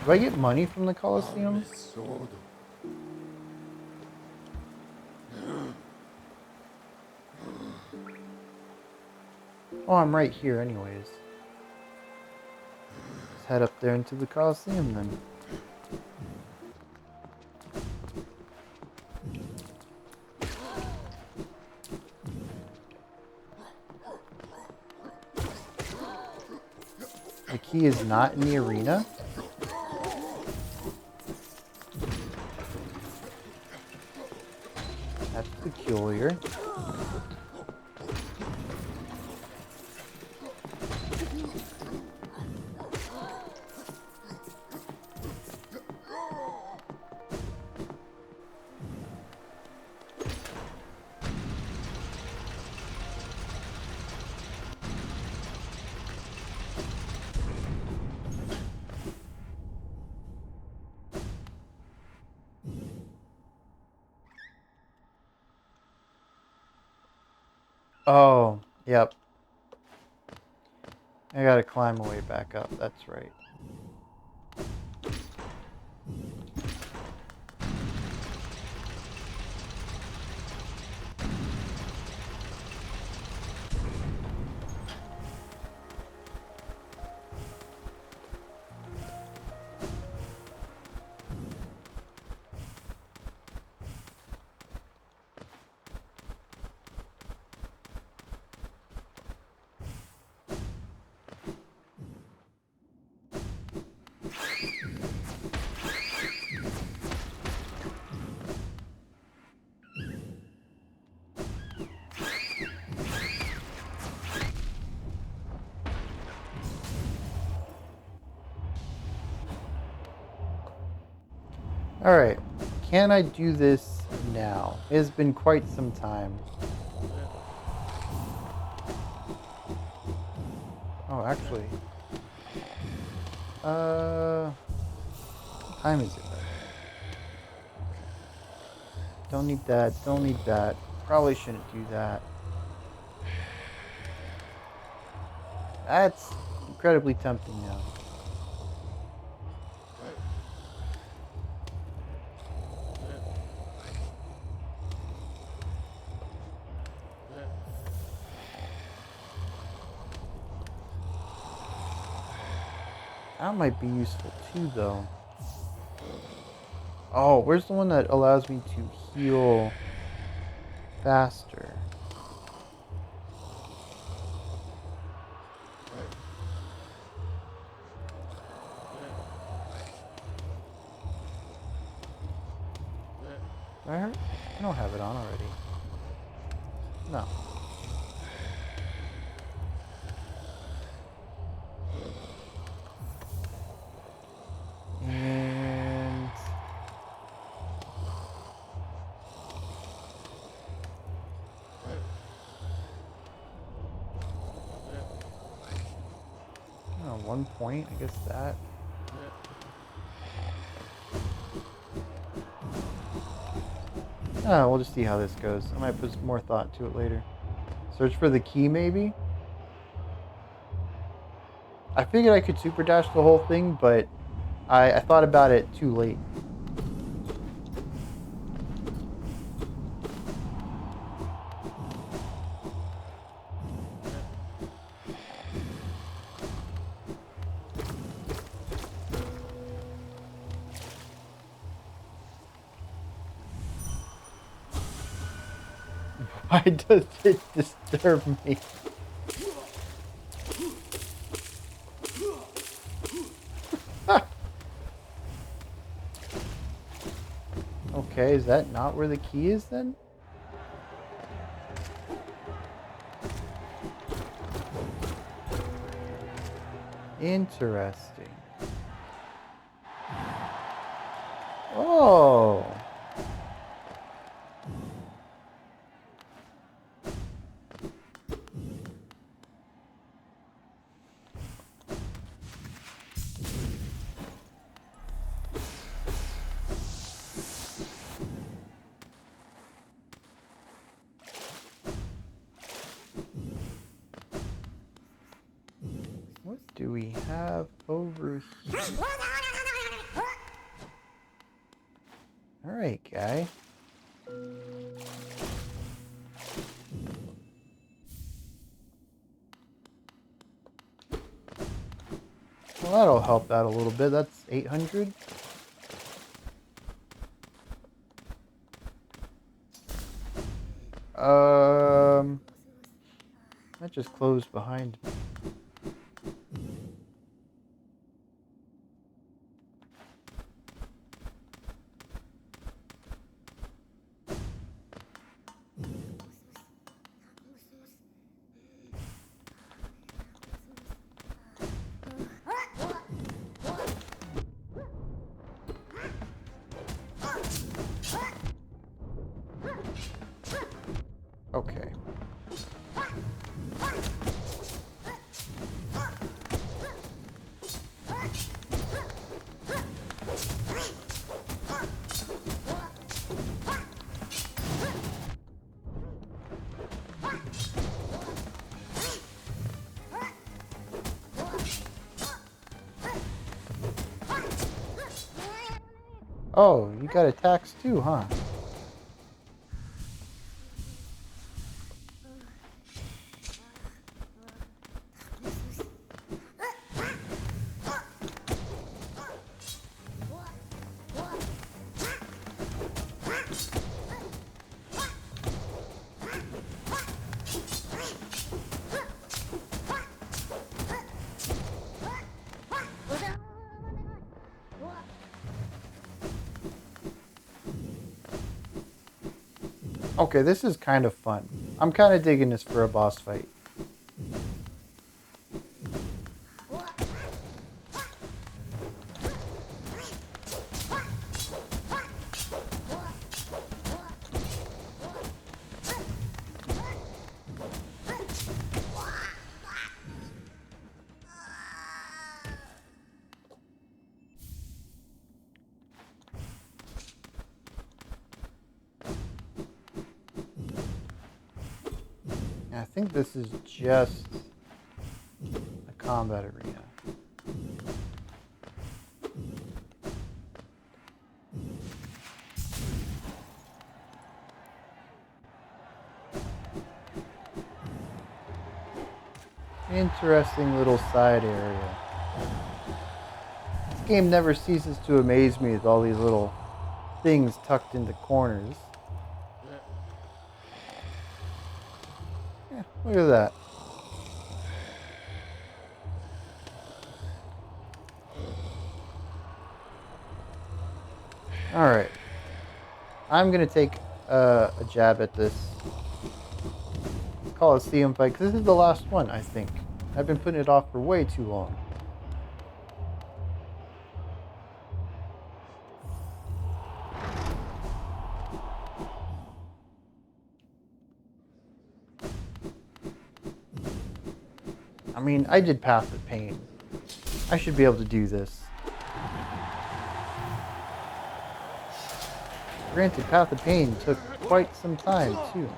Do I get money from the Colosseum? Oh, I'm right here anyways. Let's head up there into the Colosseum then. The key is not in the arena? That's peculiar. Oh, yep. I gotta climb my way back up, that's right. Alright. Can I do this now? It has been quite some time. Oh, actually. What time is it? Don't need that. Don't need that. Probably shouldn't do that. That's incredibly tempting now. That might be useful too, though. Oh, where's the one that allows me to heal faster? I don't have it on already. No. And oh, 1 point, I guess that. We'll just see how this goes. I might put some more thought to it later. Search for the key, maybe? I figured I could super dash the whole thing, but I thought about it too late. Why does it disturb me? Okay, is that not where the key is then? Interesting. Oh. What do we have over here? Alright, guy. Well, that'll help out a little bit. That's 800. That just closed behind me. Okay. Oh, you got attacks too, huh? Okay, this is kind of fun. I'm kind of digging this for a boss fight. I think this is just a combat arena. Interesting little side area. This game never ceases to amaze me with all these little things tucked into corners. Yeah, look at that. Alright. I'm going to take a jab at this Coliseum fight, because this is the last one, I think. I've been putting it off for way too long. I mean, I did Path of Pain. I should be able to do this. Granted, Path of Pain took quite some time, too.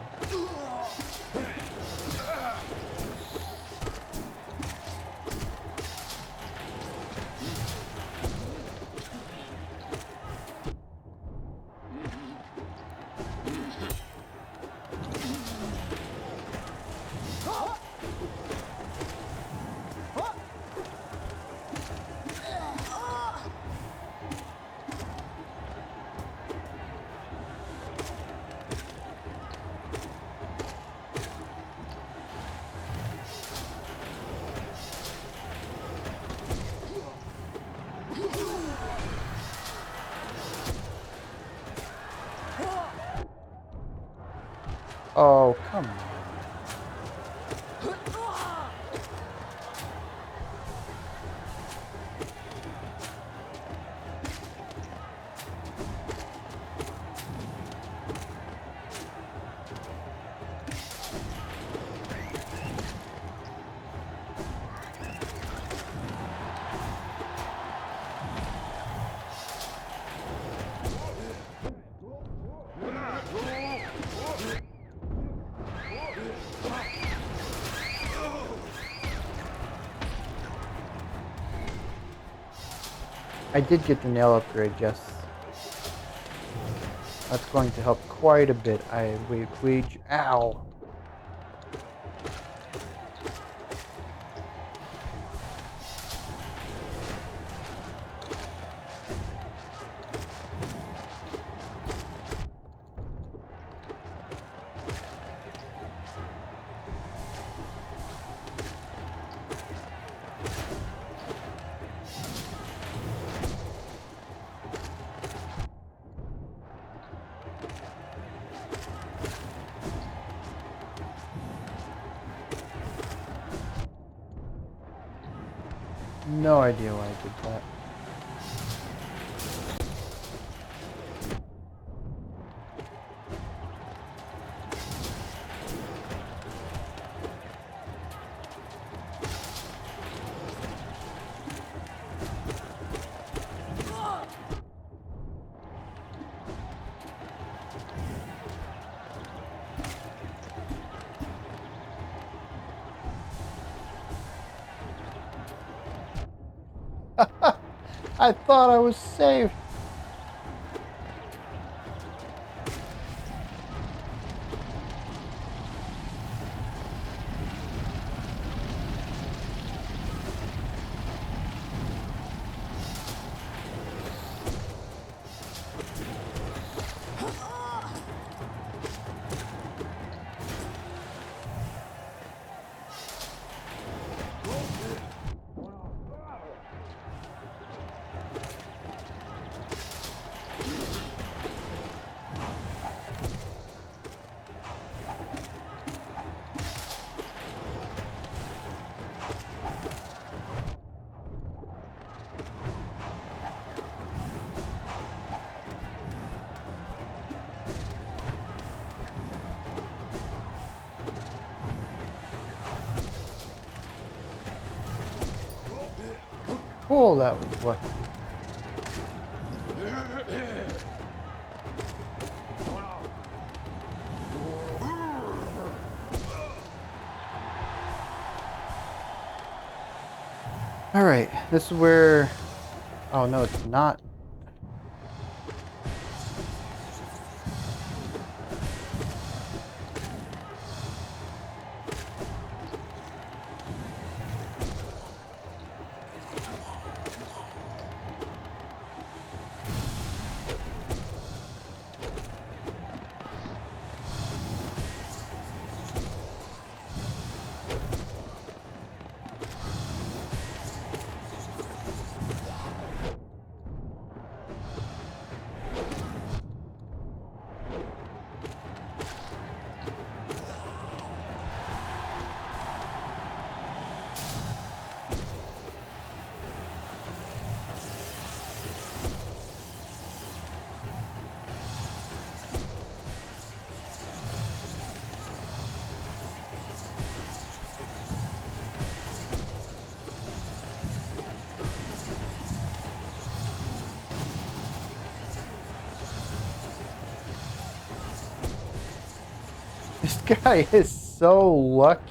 Oh, come on. I did get the nail upgrade, yes. That's going to help quite a bit. Ow! No idea why I did that. I thought I was safe. Cool, that was what. Alright, this is where... Oh no, it's not. This guy is so lucky.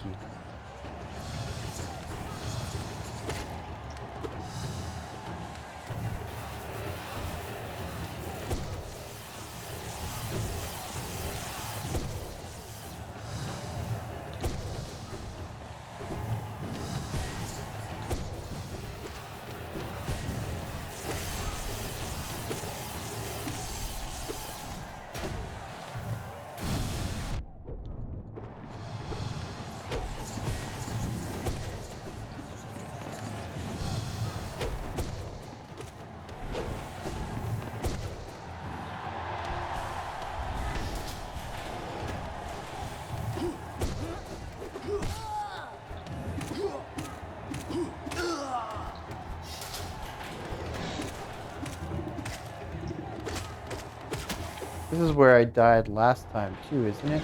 This is where I died last time too, isn't it?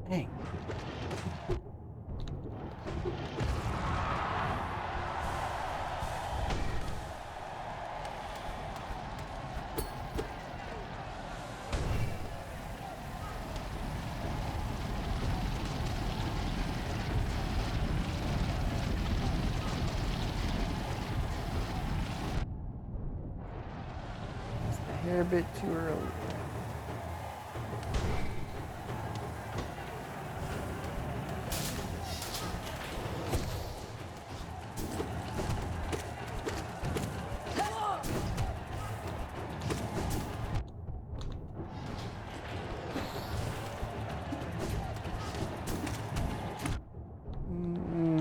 Dang. Just a hair bit too early.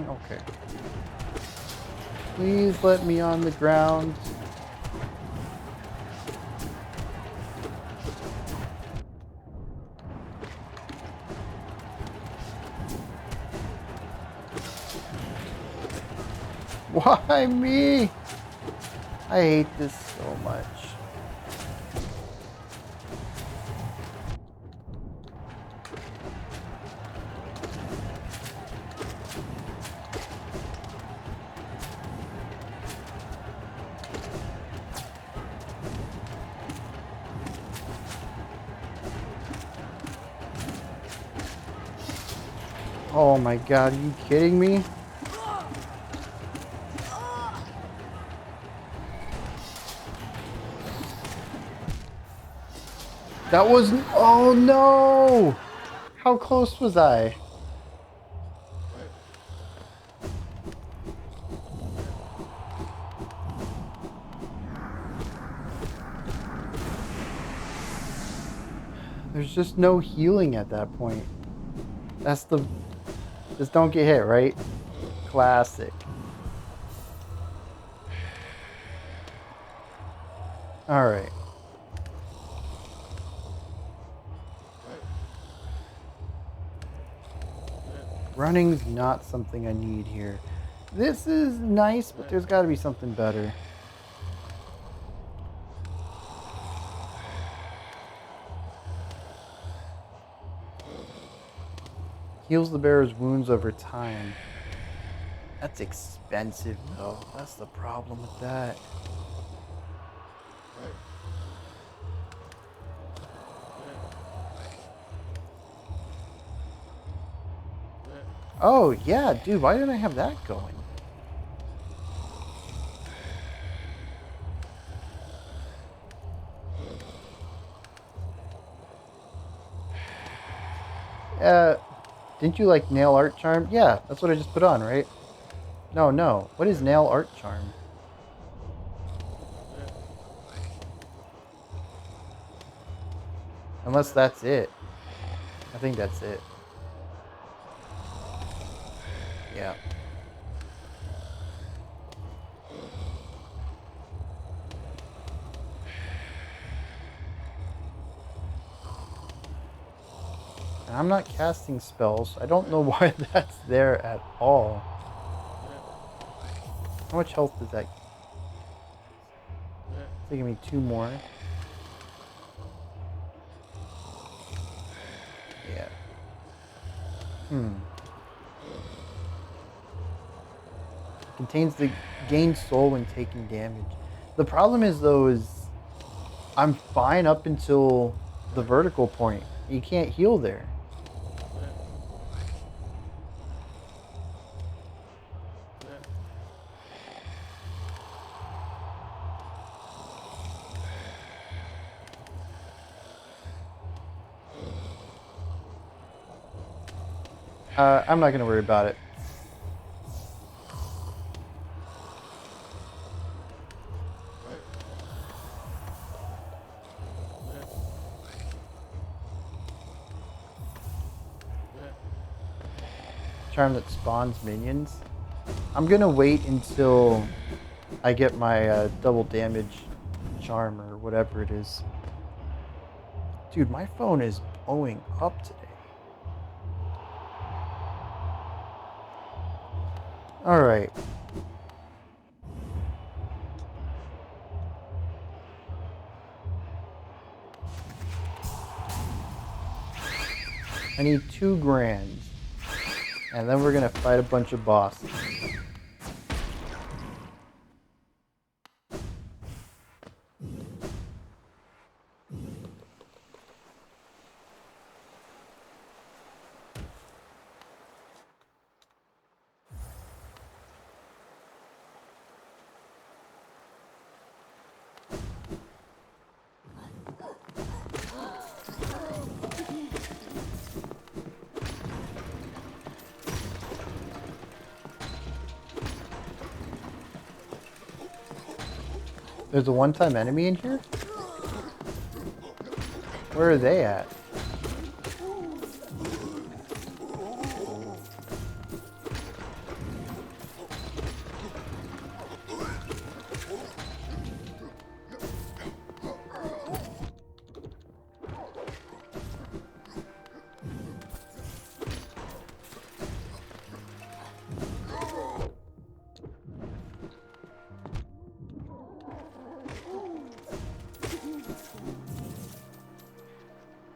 Okay. Please let me on the ground. Why me? I hate this so much. Oh my god, are you kidding me? That wasn't... Oh no! How close was I? There's just no healing at that point. That's the... Just don't get hit, right? Classic. Alright. Running's not something I need here. This is nice, but there's got to be something better. Heals the bearer's wounds over time. That's expensive, though. That's the problem with that. Oh, yeah, dude, why didn't I have that going? Didn't you like nail art charm? Yeah, that's what I just put on, right? No. What is nail art charm? Unless that's it. I think that's it. Yeah. And I'm not casting spells. I don't know why that's there at all. How much health does that give? It's giving me 2 more. Yeah. Contains the gain soul when taking damage. The problem is though is I'm fine up until the vertical point. You can't heal there. I'm not gonna worry about it. Charm that spawns minions. I'm gonna wait until I get my double damage charm or whatever it is. Dude, my phone is blowing up today. Alright. I need 2 grand. And then we're gonna fight a bunch of bosses. There's a one-time enemy in here? Where are they at?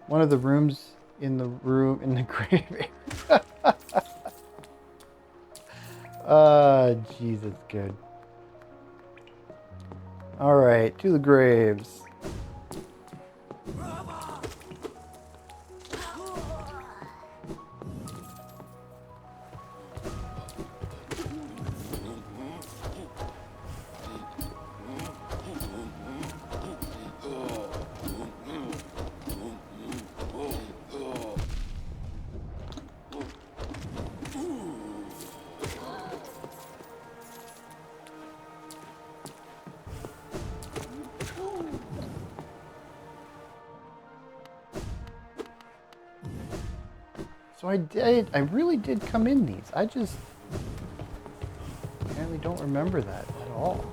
One of the rooms in the grave. Jeez, that's good. Alright, to the graves. So I really did come in these. I just apparently don't remember that at all.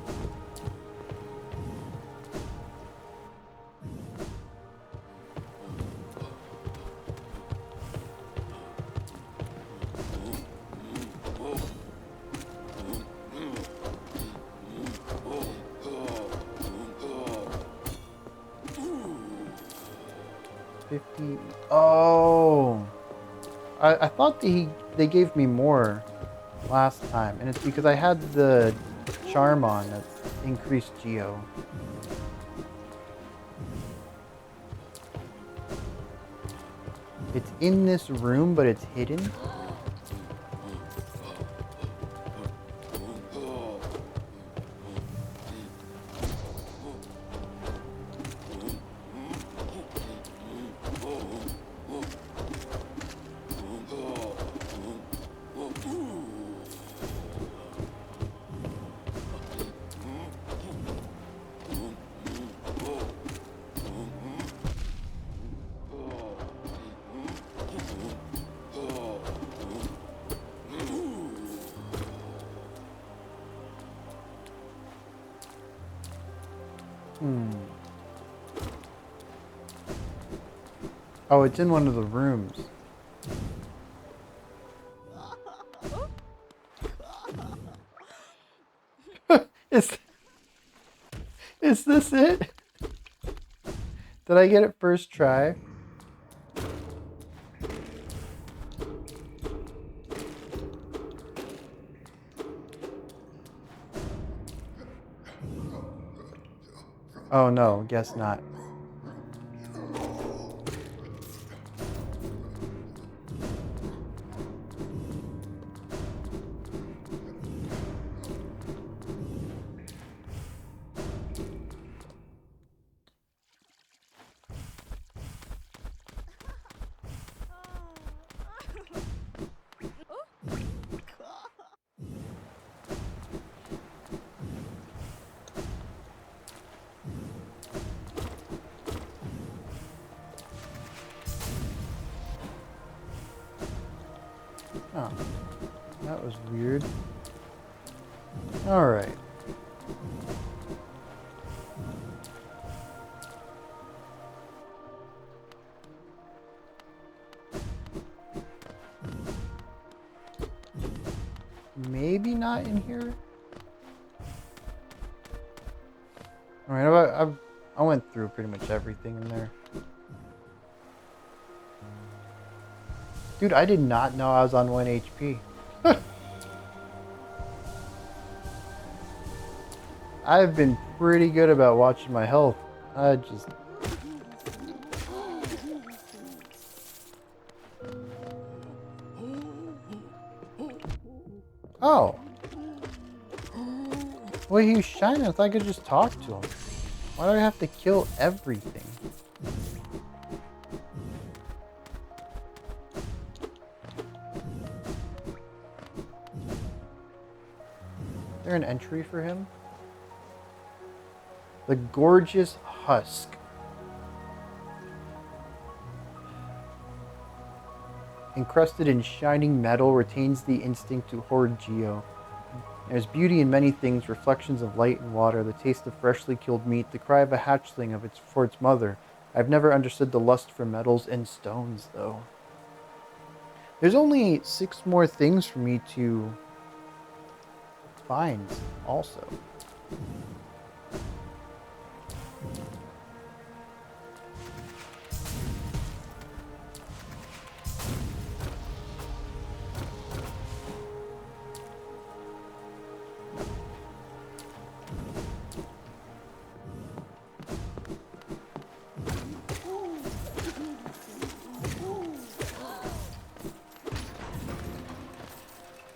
Oh. I thought they gave me more last time, and it's because I had the charm on that increased Geo. It's in this room, but it's hidden. Oh, it's in one of the rooms. is, is this it? Did I get it first try? Oh no, guess not. Oh, that was weird. All right. Maybe not in here. All right, I went through pretty much everything in there. Dude, I did not know I was on 1 HP. I've been pretty good about watching my health. I just... Oh. Well, he was shining. I thought I could just talk to him. Why do I have to kill everything? Is there an entry for him? The Gorgeous Husk. Encrusted in shining metal, retains the instinct to hoard Geo. There's beauty in many things, reflections of light and water, the taste of freshly killed meat, the cry of a hatchling for its mother. I've never understood the lust for metals and stones, though. There's only 6 more things for me to find, also.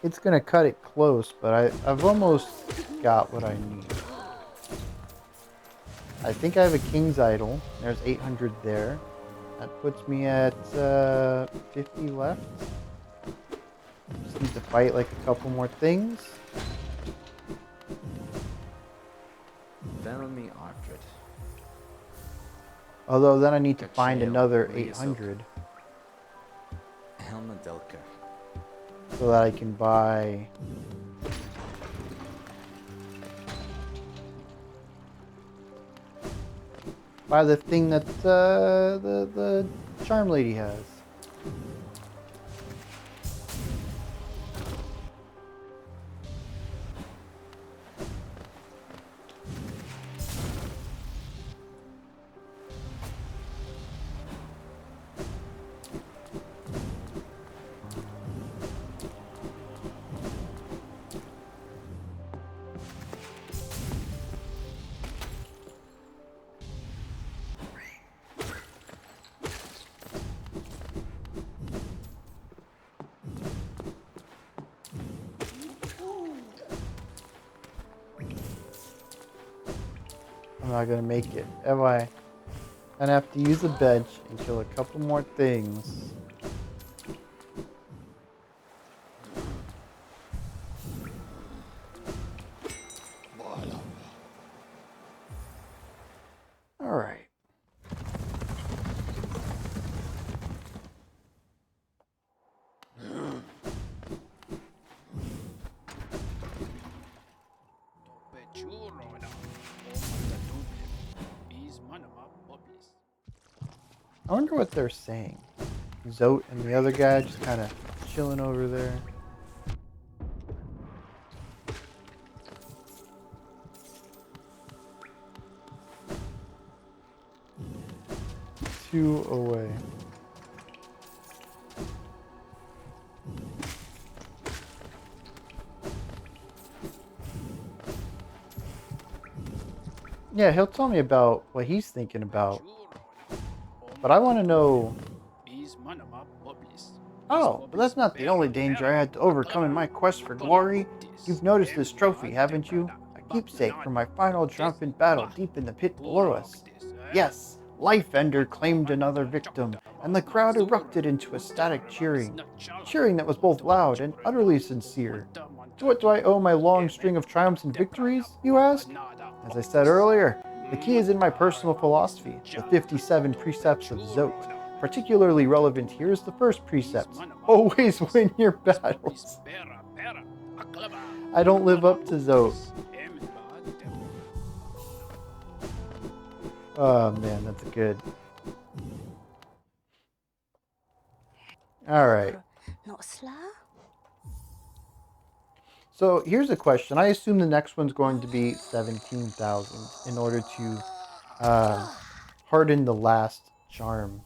It's gonna cut it close, but I've almost got what I need. I think I have a King's Idol. There's 800 there. That puts me at 50 left. Just need to fight like a couple more things. Bellamy Artred. Although then I need to find another 800. Helma Delka. So that I can buy... the thing that the charm lady has. not gonna make it, am I? Gonna have to use a bench and kill a couple more things. Alright. I wonder what they're saying. Zote and the other guy just kind of chilling over there. Two away. Yeah, he'll tell me about what he's thinking about. But I want to know... Oh, but that's not the only danger I had to overcome in my quest for glory. You've noticed this trophy, haven't you? A keepsake from my final triumphant battle deep in the pit below us. Yes, Life Ender claimed another victim, and the crowd erupted into ecstatic cheering. Cheering that was both loud and utterly sincere. To what do I owe my long string of triumphs and victories, you ask? As I said earlier, the key is in my personal philosophy, the 57 precepts of Zote. Particularly relevant here is the first precept: always win your battles. I don't live up to Zote. Oh man, that's good. Alright. So here's a question. I assume the next one's going to be 17,000 in order to harden the last charm.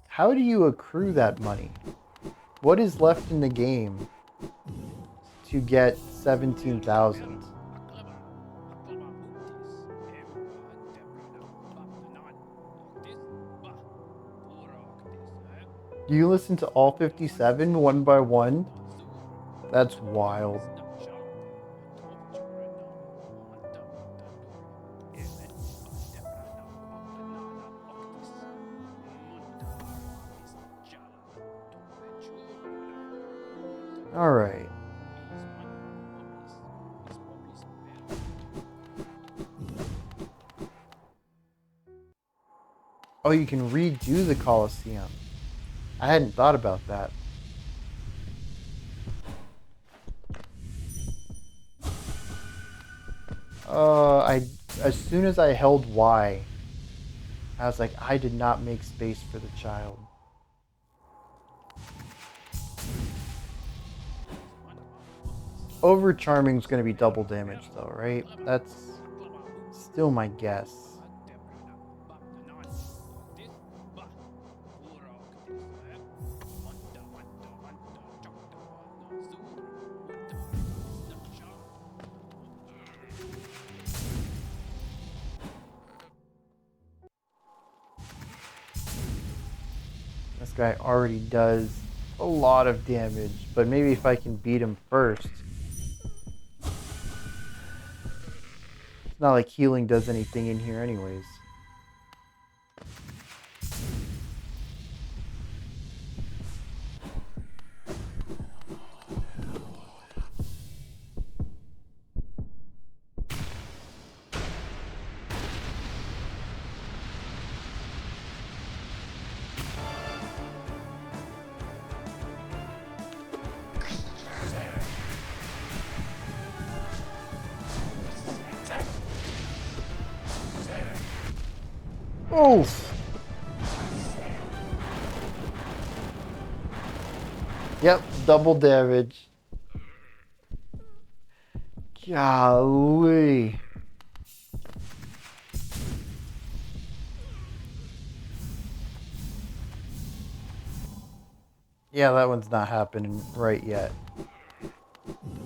How do you accrue that money? What is left in the game to get 17,000? Do you listen to all 57 one by one? That's wild. All right. Oh, you can redo the Colosseum. I hadn't thought about that. As soon as I held Y, I was like, I did not make space for the child. Over Charming's going to be double damage though, right? That's still my guess. This guy already does a lot of damage, but maybe if I can beat him first. It's not like healing does anything in here anyways. Oof. Yep, double damage. Golly. Yeah, that one's not happening right yet.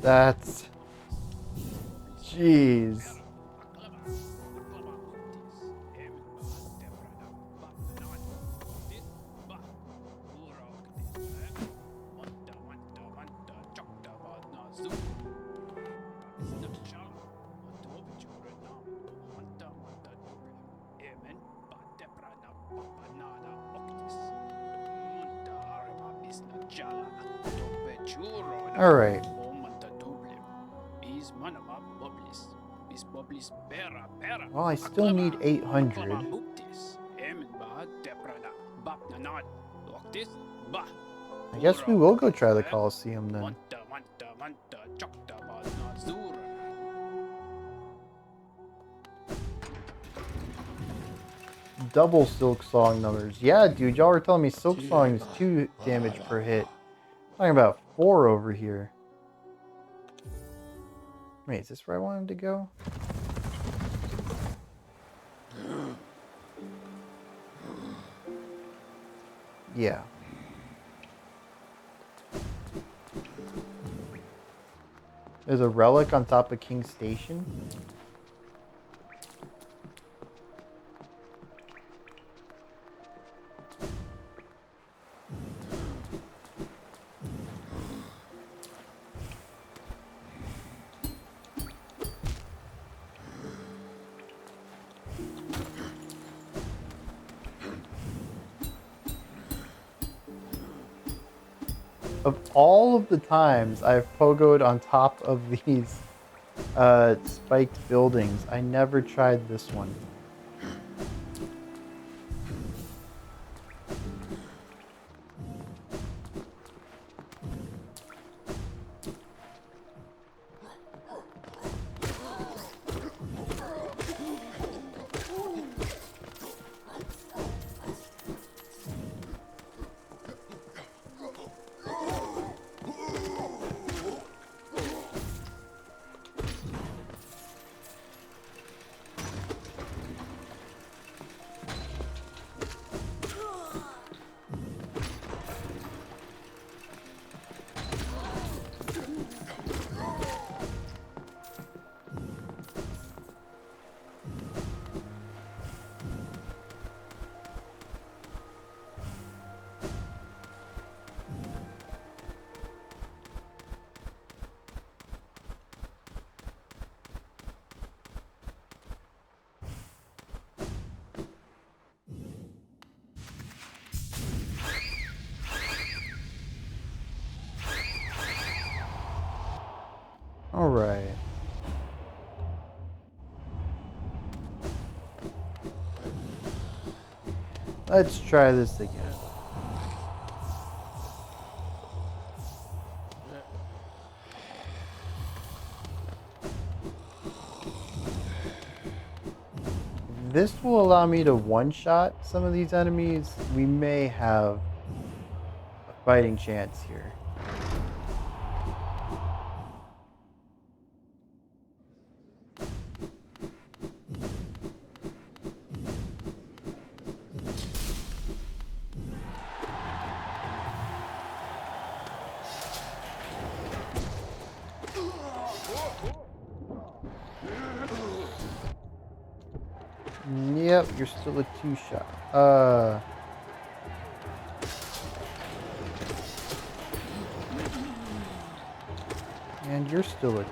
That's... Jeez. Alright. Well, I still need 800. I guess we will go try the Colosseum then. Double Silk Song numbers. Yeah, dude, y'all were telling me Silk Song is 2 damage per hit. Talking about 4 over here. Wait, is this where I wanted to go? Yeah. There's a relic on top of King Station. Of all of the times I've pogoed on top of these spiked buildings, I never tried this one. All right. Let's try this again. This will allow me to one-shot some of these enemies. We may have a fighting chance here. Yep, you're still a 2-shot. And you're still a 2.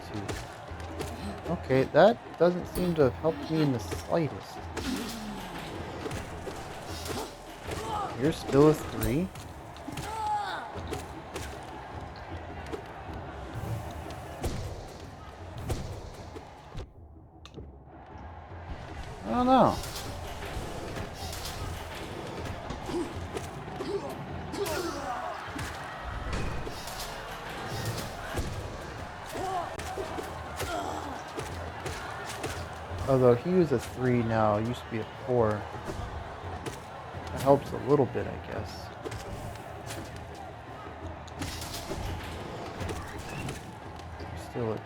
Okay, that doesn't seem to have helped me in the slightest. You're still a 3. I don't know. Although he was a 3 now, used to be a 4. That helps a little bit, I guess. Still a 2.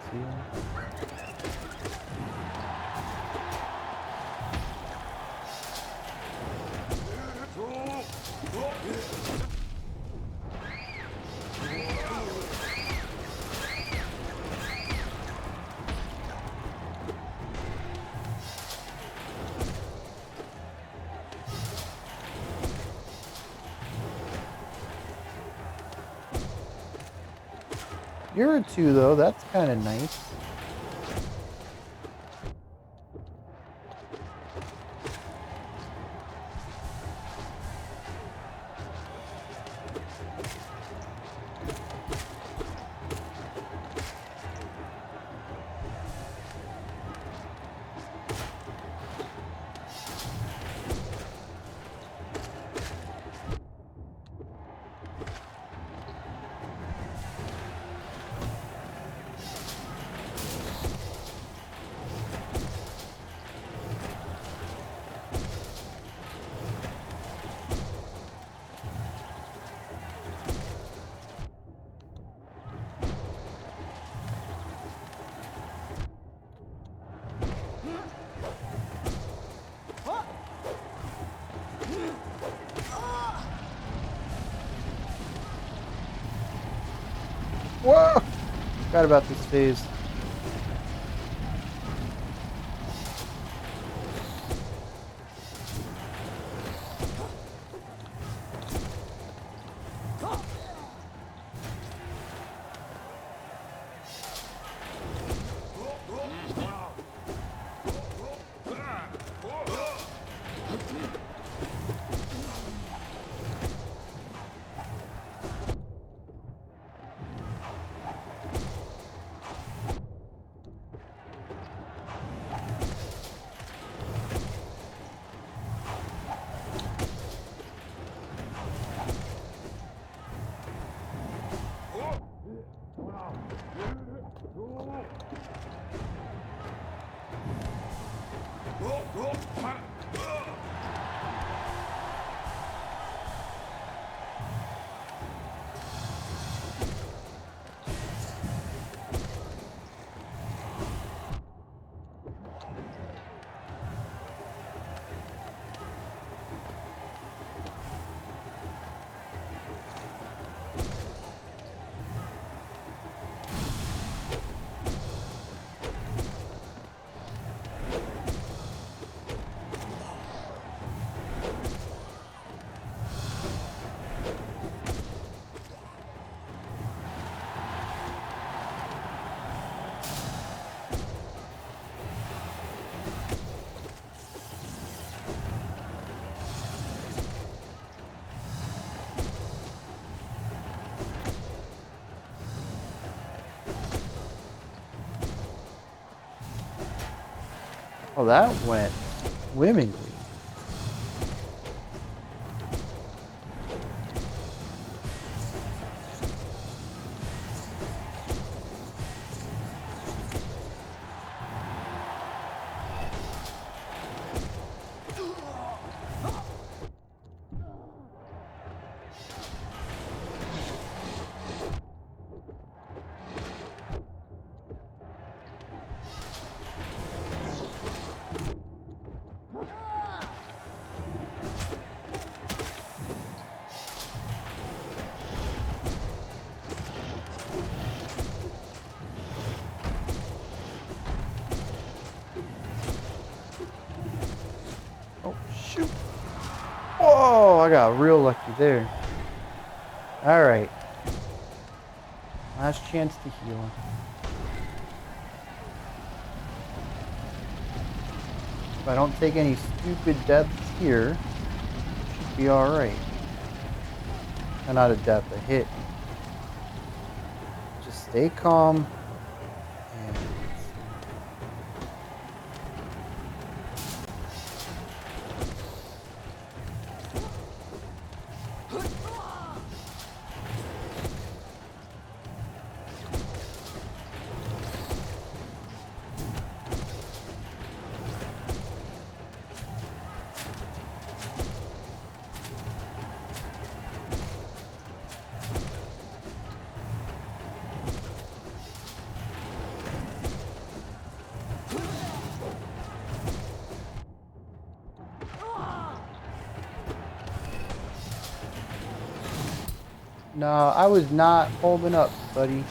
You're a 2 though, that's kind of nice. Whoa! Forgot about this phase. Oh, that went swimmingly. Oh, shoot. Whoa, I got real lucky there. Alright. Last chance to heal. If I don't take any stupid deaths here, should be alright. Not a death, a hit. Just stay calm. And no, I was not holding up, buddy.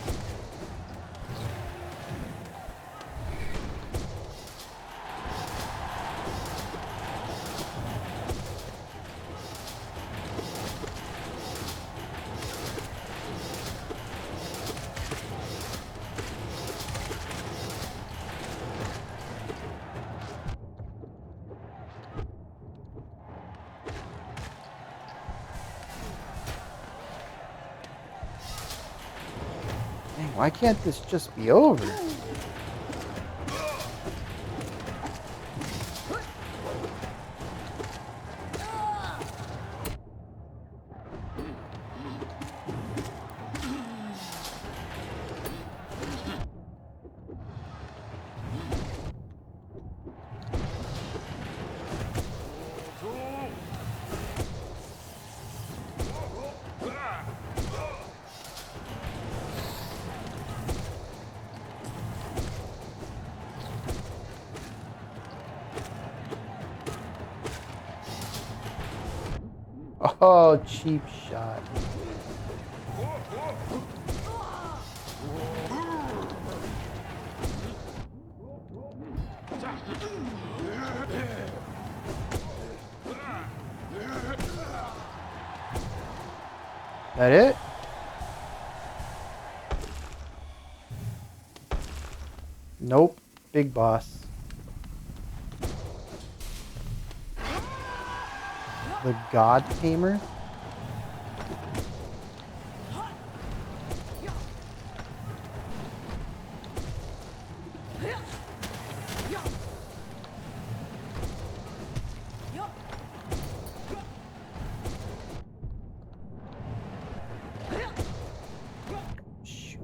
Dang, why can't this just be over? Oh, cheap shot. That it? Nope. Big boss. The God Tamer? Shoot.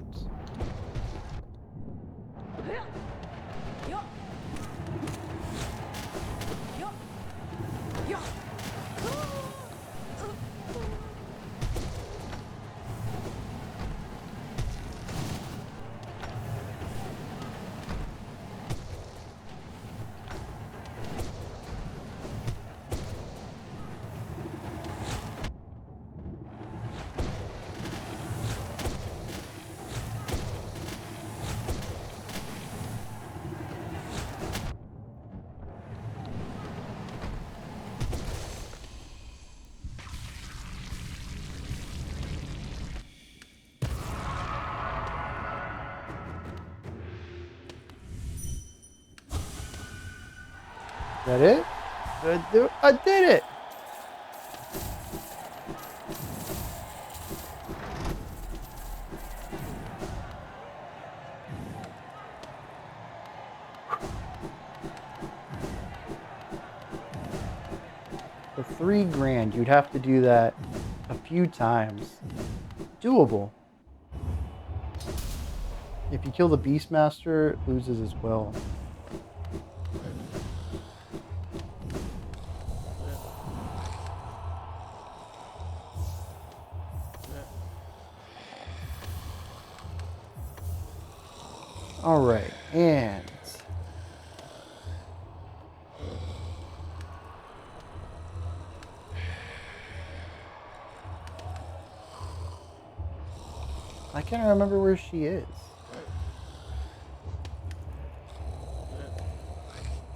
Is that it? I did it! For $3 grand, you'd have to do that a few times. Doable. If you kill the Beastmaster, it loses as well. Alright, and I can't remember where she is.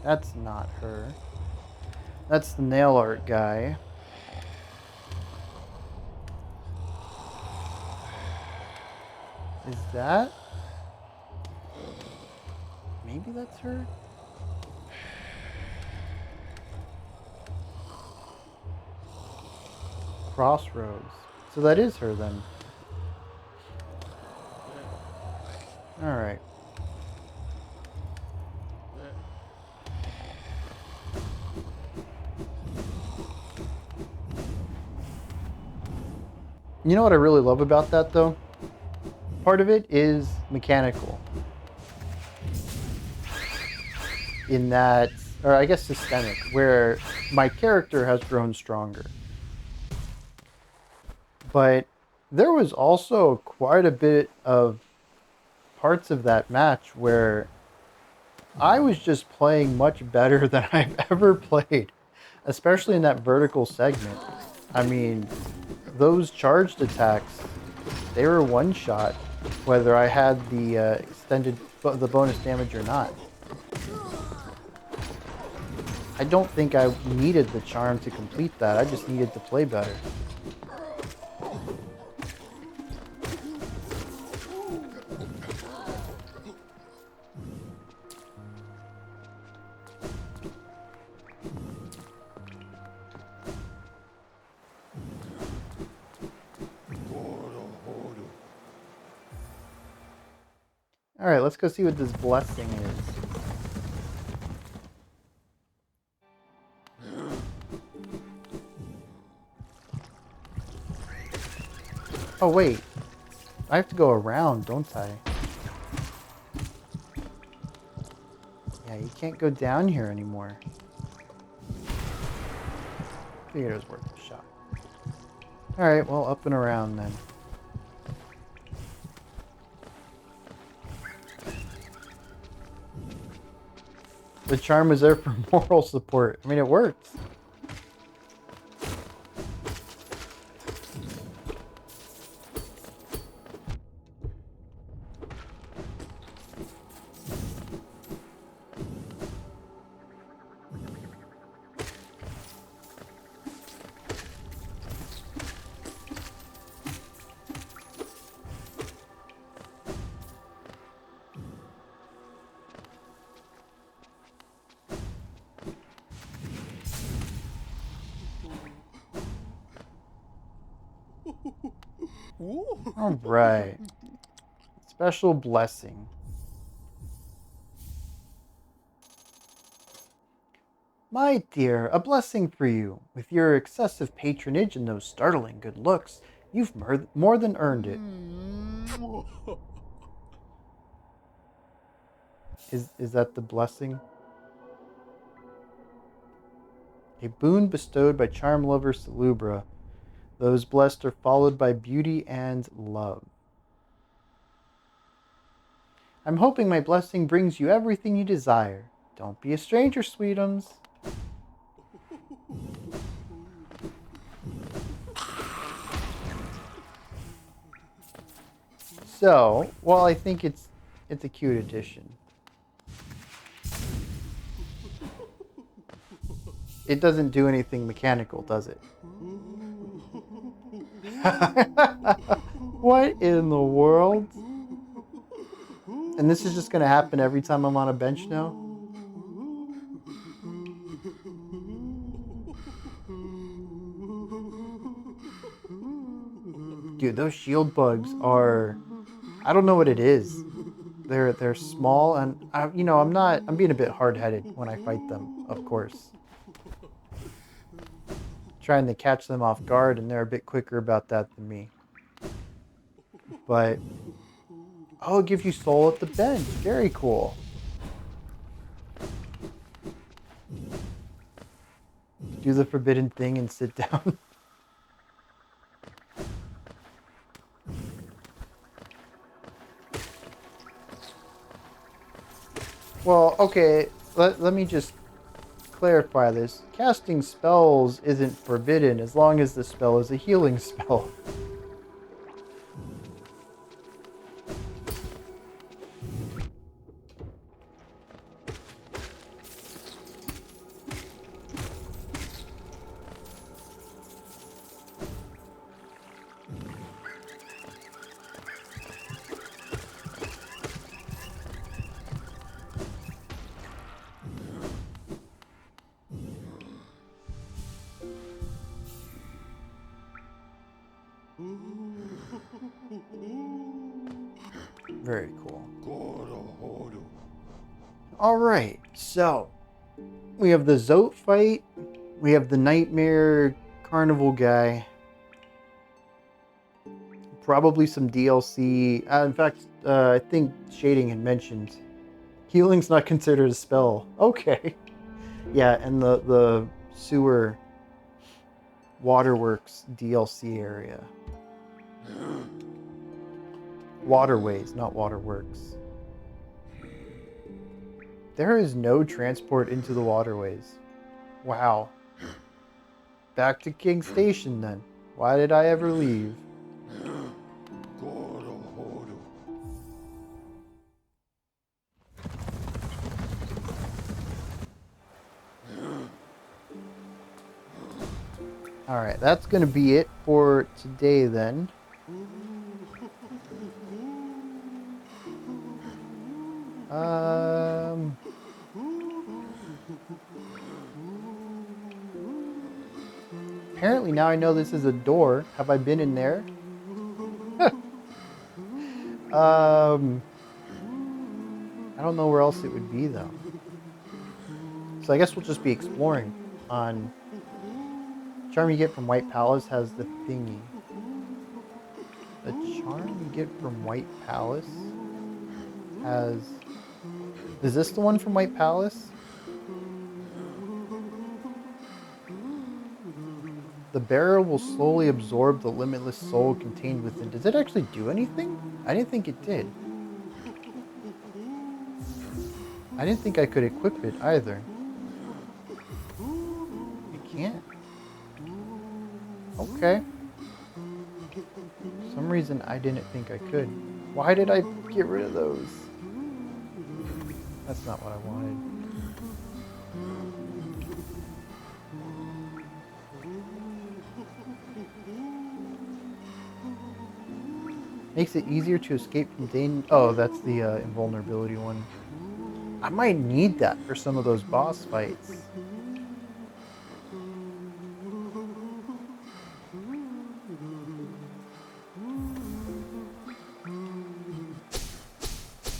That's not her. That's the nail art guy. Is that? Maybe that's her? Crossroads. So that is her then. Alright. You know what I really love about that though? Part of it is mechanical. In that, or I guess systemic, where my character has grown stronger. But there was also quite a bit of parts of that match where I was just playing much better than I've ever played, especially in that vertical segment. I mean, those charged attacks, they were one shot, whether I had the the bonus damage or not. I don't think I needed the charm to complete that. I just needed to play better. All right, let's go see what this blessing is. Oh wait, I have to go around, don't I? Yeah, you can't go down here anymore. Figured it was worth a shot. All right, well, up and around then. The charm is there for moral support. I mean, it works. All right. Special blessing. My dear, a blessing for you. With your excessive patronage and those startling good looks, you've more than earned it. Is that the blessing? A boon bestowed by charm lover Salubra. Those blessed are followed by beauty and love. I'm hoping my blessing brings you everything you desire. Don't be a stranger, sweetums. So, well, I think it's a cute addition. It doesn't do anything mechanical, does it? What in the world? And this is just going to happen every time I'm on a bench now? Dude, those shield bugs are... I don't know what it is. They're small, and I'm being a bit hard-headed when I fight them, of course. Trying to catch them off guard, and they're a bit quicker about that than me. But oh, it gives you soul at the bench. Very cool. Do the forbidden thing and sit down. Well, okay, let me just clarify this. Casting spells isn't forbidden as long as the spell is a healing spell. Very cool. Alright, so we have the Zote fight, we have the Nightmare Carnival guy, probably some DLC. In fact, I think Shading had mentioned healing's not considered a spell. Okay. Yeah, and the sewer waterworks DLC area. Waterways, not waterworks. There is no transport into the waterways. Wow. Back to King Station then. Why did I ever leave? Alright, that's going to be it for today then. Apparently now I know this is a door. Have I been in there? I don't know where else it would be though. So I guess we'll just be exploring on... Charm you get from White Palace has the thingy. The charm you get from White Palace has... Is this the one from White Palace? The bearer will slowly absorb the limitless soul contained within. Does it actually do anything? I didn't think it did. I didn't think I could equip it either. You can't. Okay. For some reason I didn't think I could. Why did I get rid of those? That's not what I wanted. Makes it easier to escape from danger. Oh, that's the invulnerability one. I might need that for some of those boss fights.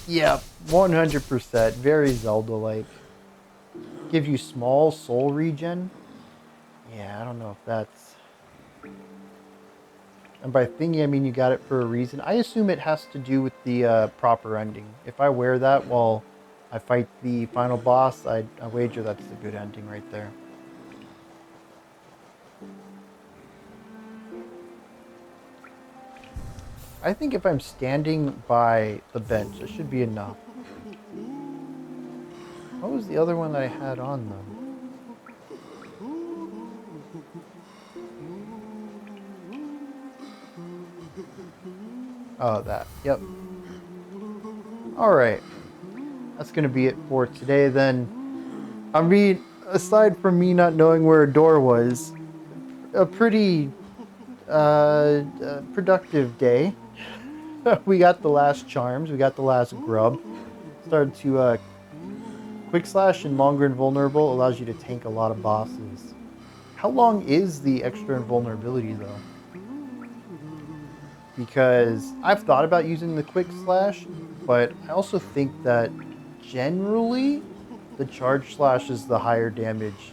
Yeah, 100%. Very Zelda-like. Give you small soul regen. Yeah, I don't know if that's... And by thingy, I mean you got it for a reason. I assume it has to do with the proper ending. If I wear that while I fight the final boss, I wager that's a good ending right there. I think if I'm standing by the bench, it should be enough. What was the other one that I had on, though? Oh, that. Yep. Alright. That's going to be it for today, then. I mean, aside from me not knowing where a door was, a pretty productive day. We got the last charms. We got the last grub. Started to... Quick Slash and Longer Invulnerable allows you to tank a lot of bosses. How long is the extra invulnerability, though? Because I've thought about using the Quick Slash, but I also think that generally the Charge Slash is the higher damage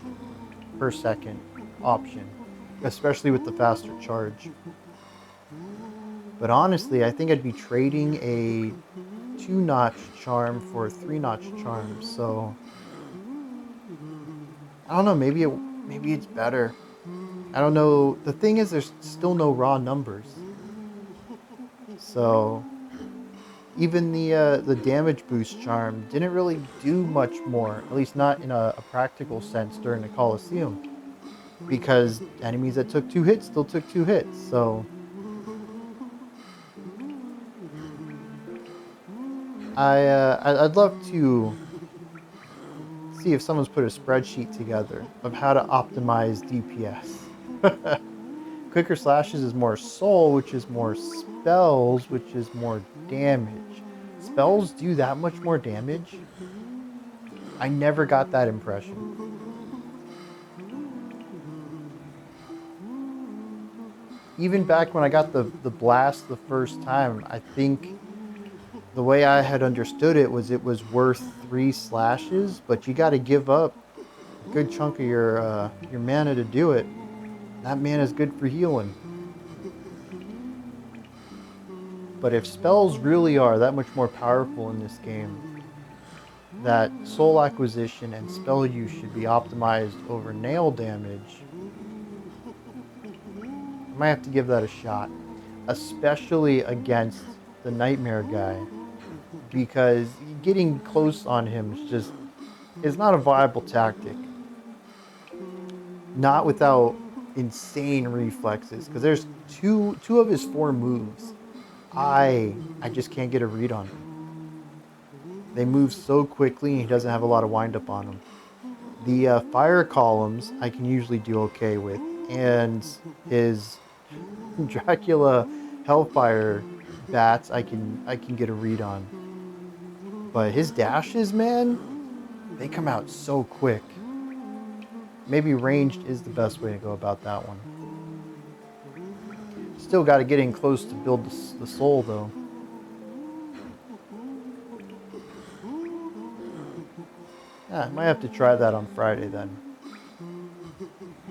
per second option, especially with the faster charge. But honestly, I think I'd be trading a 2-notch charm for a 3-notch charm, so I don't know, maybe it's better. I don't know. The thing is, there's still no raw numbers. So even the damage boost charm didn't really do much more, at least not in a practical sense during the Colosseum, because enemies that took 2 hits still took 2 hits. So I'd love to see if someone's put a spreadsheet together of how to optimize DPS. Quicker Slashes is more soul, which is more spells, which is more damage. Spells do that much more damage? I never got that impression. Even back when I got the blast the first time, I think the way I had understood it was worth 3 slashes, but you got to give up a good chunk of your mana to do it. That mana is good for healing. But if spells really are that much more powerful in this game, that soul acquisition and spell use should be optimized over nail damage, I might have to give that a shot. Especially against the Nightmare guy. Because getting close on him is not a viable tactic. Not without insane reflexes. Because there's two of his 4 moves I just can't get a read on him. They move so quickly and he doesn't have a lot of wind up on them. The fire columns I can usually do okay with, and his Dracula Hellfire bats I can get a read on. But his dashes, man, they come out so quick. Maybe ranged is the best way to go about that one. Still got to get in close to build the soul, though. Yeah, I might have to try that on Friday then.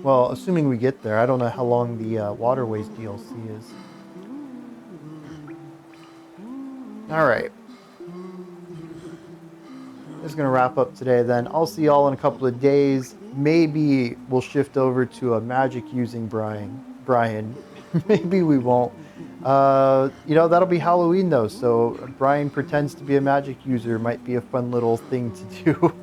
Well, assuming we get there. I don't know how long the Waterways DLC is. Alright. This is going to wrap up today then. I'll see y'all in a couple of days. Maybe we'll shift over to a magic using Brian. Maybe we won't. That'll be Halloween though, so Brian pretends to be a magic user might be a fun little thing to do.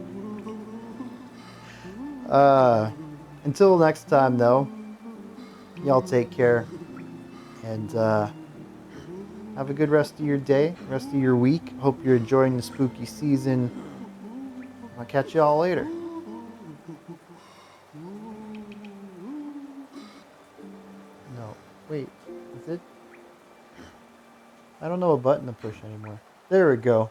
Until next time though, y'all take care, and have a good rest of your day, rest of your week. Hope you're enjoying the spooky season. I'll catch y'all later. No, wait, is it? I don't know a button to push anymore. There we go.